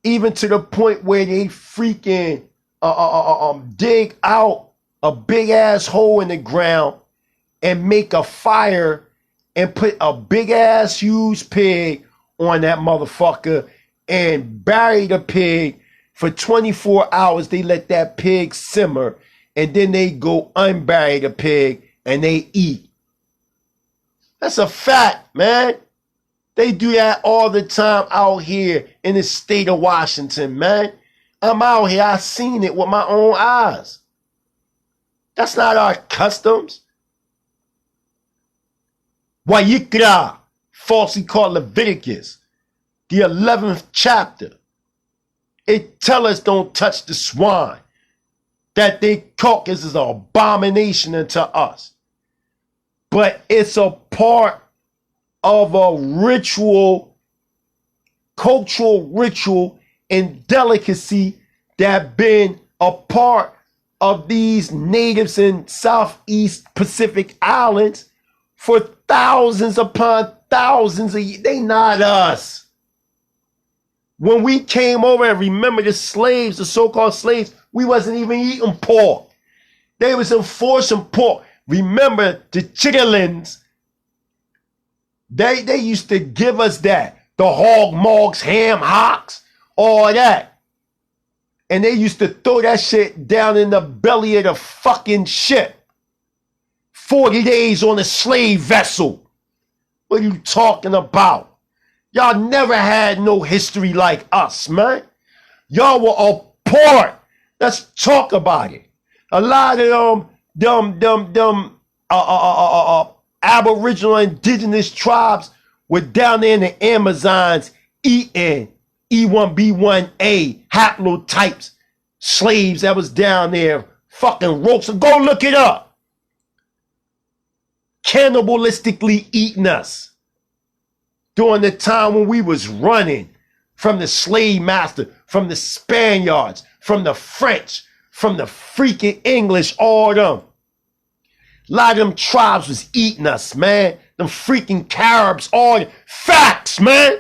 Even to the point where they freaking dig out a big ass hole in the ground and make a fire and put a big ass huge pig on that motherfucker and bury the pig for 24 hours. They let that pig simmer and then they go unbury the pig and they eat. That's a fact, man. They do that all the time out here in the state of Washington, man. I'm out here. I seen it with my own eyes. That's not our customs. YISRA'EL, falsely called Leviticus, the 11th chapter. It tells us don't touch the swine. That their carcass is an abomination unto us. But it's a part of a ritual, cultural ritual and delicacy that been a part of these natives in Southeast Pacific Islands for thousands upon thousands of years. They not us. When we came over and remember the slaves, the so-called slaves, we wasn't even eating pork. They was enforcing pork. Remember the chickalins, they used to give us that. The hog mogs, ham hocks, all that. And they used to throw that shit down in the belly of the fucking ship. 40 days on a slave vessel. What are you talking about? Y'all never had no history like us, man. Y'all were a part. Let's talk about it. A lot of Aboriginal indigenous tribes were down there in the Amazons eating E1B1A haplotypes, slaves that was down there fucking ropes. Go look it up. Cannibalistically eating us during the time when we was running from the slave master, from the Spaniards, from the French, from the freaking English, all them. A lot of them tribes was eating us, man. Them freaking Caribs, all facts, man.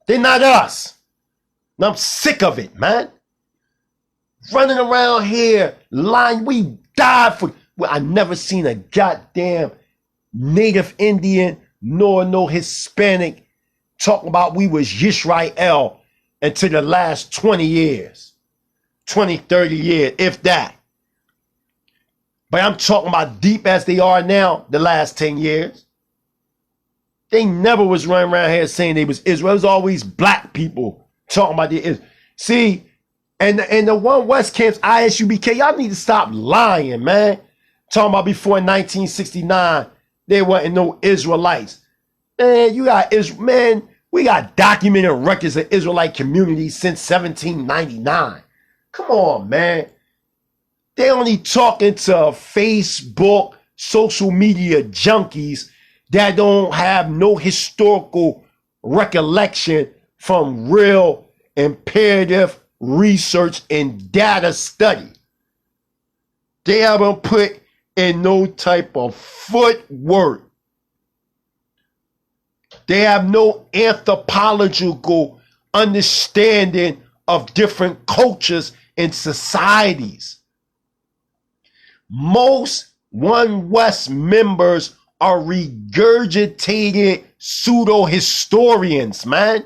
They're not us. And I'm sick of it, man. Running around here, lying. We died for. Well, I never seen a goddamn Native Indian nor no Hispanic talking about we was YISRA'EL until the last 20 years, 20, 30 years, if that. But I'm talking about deep as they are now, the last 10 years. They never was running around here saying they was Israel. It was always black people talking about the Israel. See, and the one West camps, ISUBK, y'all need to stop lying, man. Talking about before 1969, there wasn't no Israelites. Man, you got Israel, man, we got documented records of Israelite communities since 1799. Come on, man. They only talking to Facebook, social media junkies that don't have no historical recollection from real imperative research and data study. They haven't put in no type of footwork. They have no anthropological understanding of different cultures and societies. Most One West members are regurgitated pseudo-historians, man.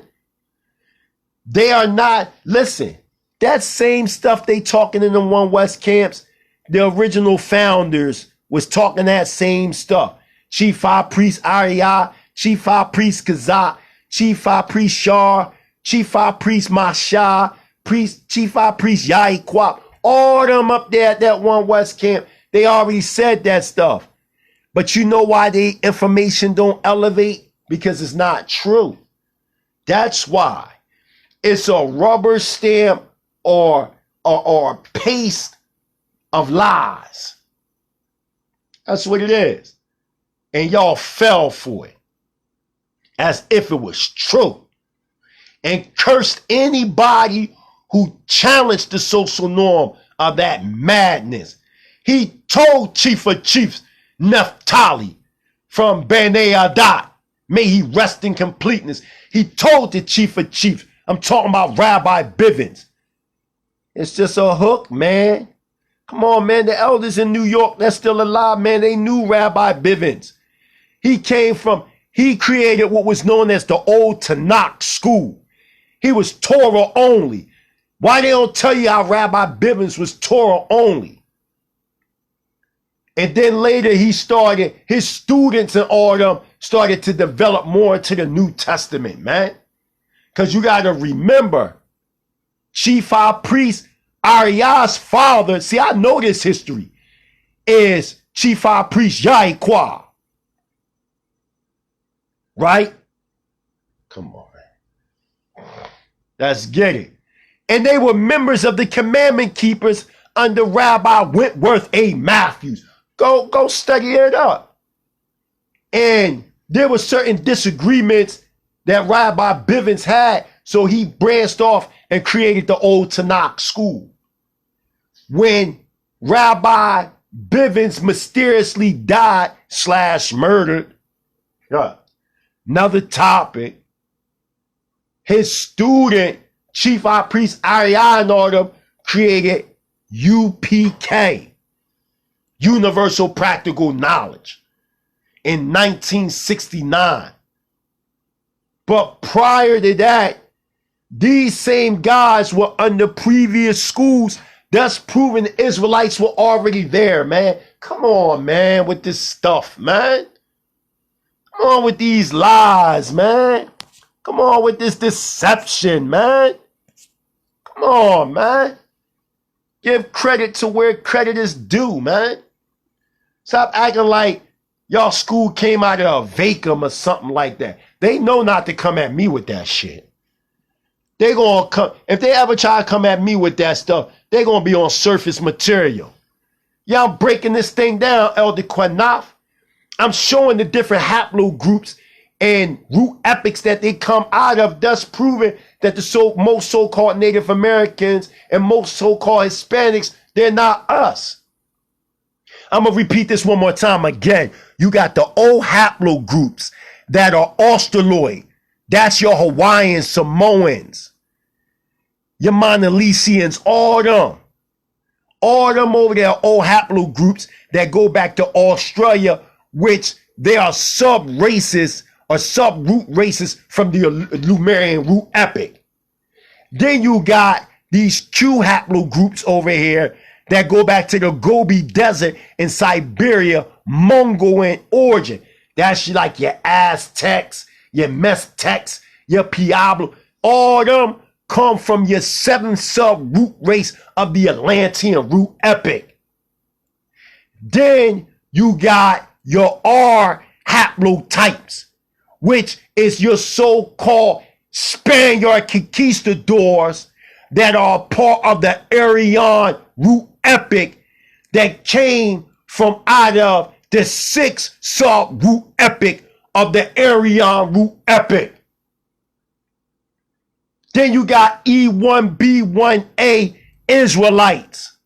They are not, listen, that same stuff they talking in the One West camps, the original founders was talking that same stuff. Chief High Priest Ariah, Chief High Priest Qanath, Chief High Priest Shar, Chief High Priest Mashayach, Chief High Priest Yahawashi, all them up there at that One West camp, they already said that stuff. But you know why the information don't elevate? Because it's not true. That's why. It's a rubber stamp or a paste of lies. That's what it is. And y'all fell for it as if it was true. And cursed anybody who challenged the social norm of that madness. He told Chief of Chiefs, Naphtali from Bnei Adat, may he rest in completeness. He told the Chief of Chiefs, I'm talking about Rabbi Bivens. It's just a hook, man. Come on, man. The elders in New York that's still alive, man, they knew Rabbi Bivens. He created what was known as the old Tanakh school. He was Torah only. Why they don't tell you how Rabbi Bivens was Torah only? And then later he started, his students and all them started to develop more into the New Testament, man. Because you got to remember, Chief High Priest Ariah's father, see, I know this history, is Chief High Priest Yahawashi. Right? Come on, man. Let's get it. And they were members of the commandment keepers under Rabbi Wentworth A. Matthews. Go study it up. And there were certain disagreements that Rabbi Bivens had, so he branched off and created the Old Tanakh school. When Rabbi Bivens mysteriously died / murdered, another topic, his student, Chief High Priest Ariah and all them, created UPK, Universal Practical Knowledge, in 1969. But prior to that, these same guys were under previous schools, thus proving the Israelites were already there, man. Come on, man, with this stuff, man. Come on with these lies, man. Come on with this deception, man. Come on, man. Give credit to where credit is due, man. Stop acting like y'all school came out of a vacuum or something like that. They know not to come at me with that shit. They gonna come, if they ever try to come at me with that stuff, they gonna be on surface material. Yeah, I'm breaking this thing down, Elder Qanath. I'm showing the different haplogroups and root epics that they come out of, thus proving that the most so-called Native Americans and most so-called Hispanics, they're not us. I'm going to repeat this one more time again. You got the old haplogroups that are Australoid. That's your Hawaiians, Samoans, your Monolesians, all them. All them over there are old haplogroups that go back to Australia, which they are sub-races or sub-root races from the Lemurian root epic. Then you got these Q haplogroups over here that go back to the Gobi Desert in Siberia, Mongol in origin. That's like your Aztecs, your Meztecs, your Pueblo. All them come from your 7 sub-root race of the Atlantean root epic. Then you got your R haplotypes, which is your so-called Spaniard conquistadors that are part of the Aryan root epic that came from out of the 6 sub-root epic of the Aryan root epic. Then you got E1B1A Israelites,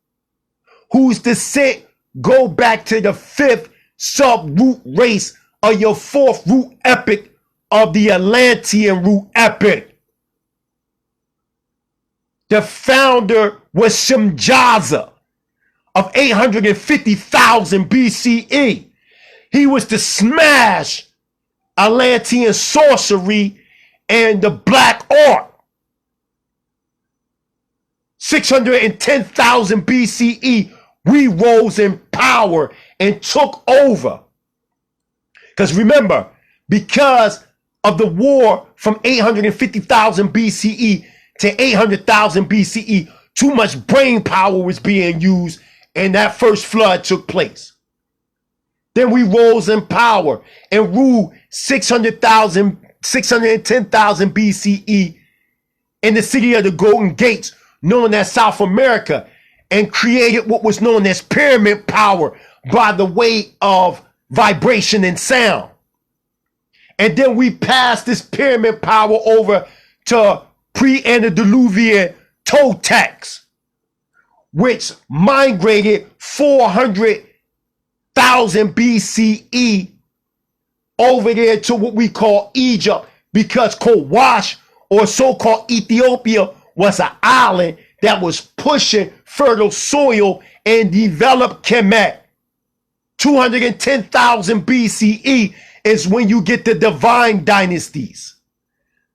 whose descent go back to the 5th sub-root race of your 4th root epic of the Atlantean root epic. The founder was Shemjaza of 850,000 BCE. He was to smash Atlantean sorcery and the black art. 610,000 BCE, we rose in power and took over. Because remember, because of the war from 850,000 BCE to 800,000 BCE, too much brain power was being used, and that first flood took place. Then we rose in power and ruled 610,000 BCE in the city of the Golden Gates, known as South America, and created what was known as pyramid power by the way of vibration and sound. And then we passed this pyramid power over to pre-antediluvian Toltecs, which migrated 400,000 BCE over there to what we call Egypt, because Kowash, or so-called Ethiopia, was an island that was pushing fertile soil and developed Kemet. 210,000 BCE is when you get the divine dynasties,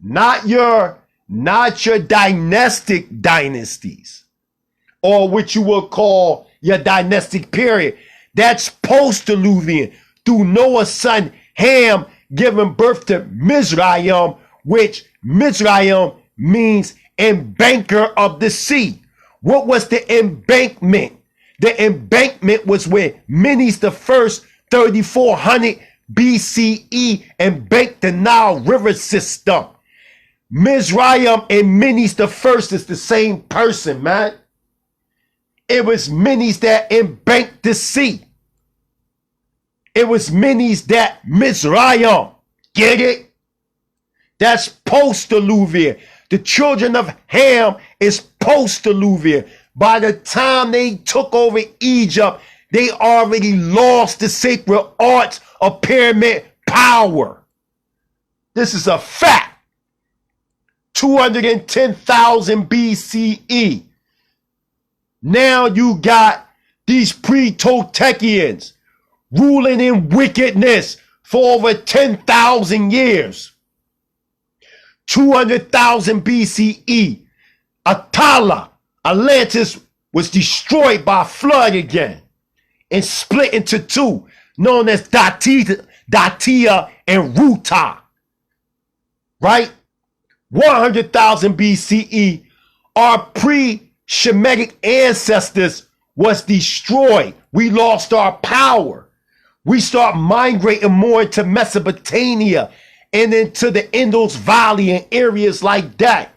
not your dynastic dynasties, or what you will call your dynastic period. That's post-Diluvian, through Noah's son Ham giving birth to Mizraim, which Mizraim means embanker of the sea. What was the embankment? The embankment was where Menes the first, 3400 BCE, embanked the Nile River system. Mizraim and Menes the first is the same person, man. It was Menes that embanked the sea. It was Menes that Mizraim. Get it? That's post-Diluvian. The children of Ham is post-Diluvian. By the time they took over Egypt, they already lost the sacred arts of pyramid power. This is a fact. 210,000 BCE. Now you got these pre-Toltecians ruling in wickedness for over 10,000 years. 200,000 BCE, Atlantis was destroyed by a flood again and split into two, known as Datia and Ruta. Right? 100,000 BCE, our pre-Shemitic ancestors was destroyed. We lost our power. We start migrating more into Mesopotamia and into the Indus Valley and areas like that.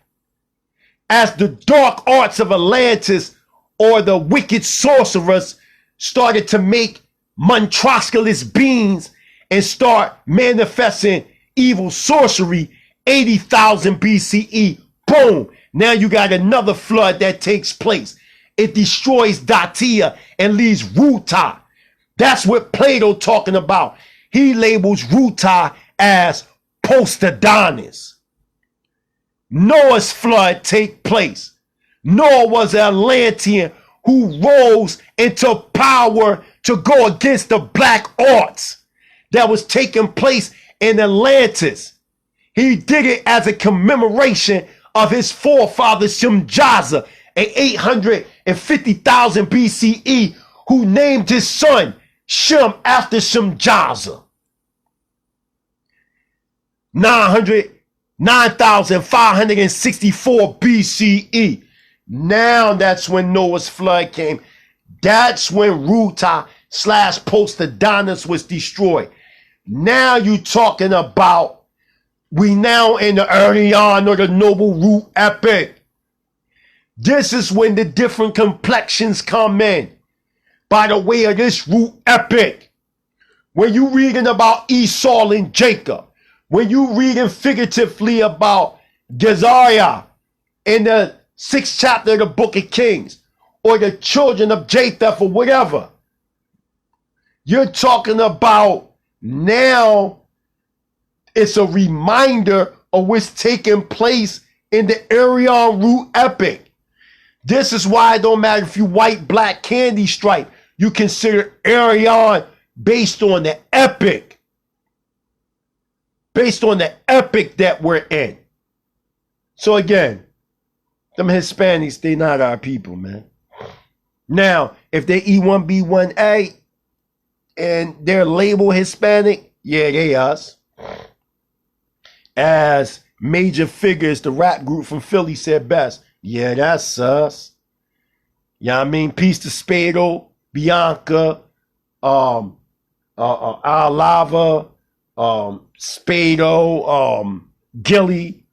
As the dark arts of Atlantis or the wicked sorcerers started to make monstrosculous beings and start manifesting evil sorcery, 80,000 BCE, boom, now you got another flood that takes place. It destroys Datia and leaves Ruta. That's what Plato talking about. He labels Ruta as post-Adonis. Noah's flood take place. Noah was an Atlantean who rose into power to go against the black arts that was taking place in Atlantis. He did it as a commemoration of his forefather Shemjaza in 850,000 BCE, who named his son Shem after Shemjaza. 9,564 BCE. Now that's when Noah's flood came. That's when Ruta / post-Adonis was destroyed. Now you talking about we now in the early on or the noble root epic. This is when the different complexions come in by the way of this root epic. When you reading about Esau and Jacob, when you reading figuratively about Gezariah in the 6th chapter of the book of Kings, or the children of Japheth or whatever, you're talking about now it's a reminder of what's taking place in the Aryan root epic. This is why it don't matter if you white, black, candy stripe, you consider Aryan based on the epic. Based on the epic that we're in. So again, them Hispanics, they not our people, man. Now, if they E1B1A and they're labeled Hispanic, yeah, they us. As Major Figures, the rap group from Philly, said best, yeah, that's us. Yeah, I mean, Peace to Spado, Bianca, Alava, Spado, Gilly,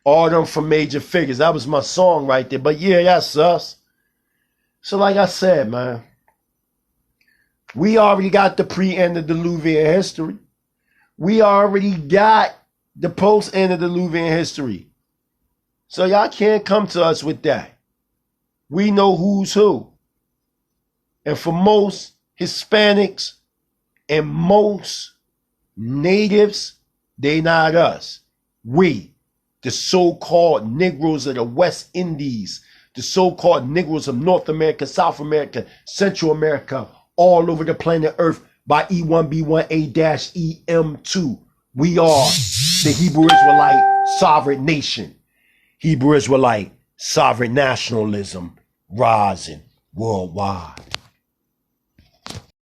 all them from Major Figures. That was my song right there. But yeah, that's us. So like I said, man, we already got the pre-antediluvian history. We already got the post-antediluvian history. So y'all can't come to us with that. We know who's who. And for most Hispanics and most natives, they not us. We, the so-called Negroes of the West Indies, the so-called Negroes of North America, South America, Central America, all over the planet Earth by E1B1A-EM2. We are the Hebrew Israelite sovereign nation. Hebrew Israelite sovereign nationalism rising worldwide.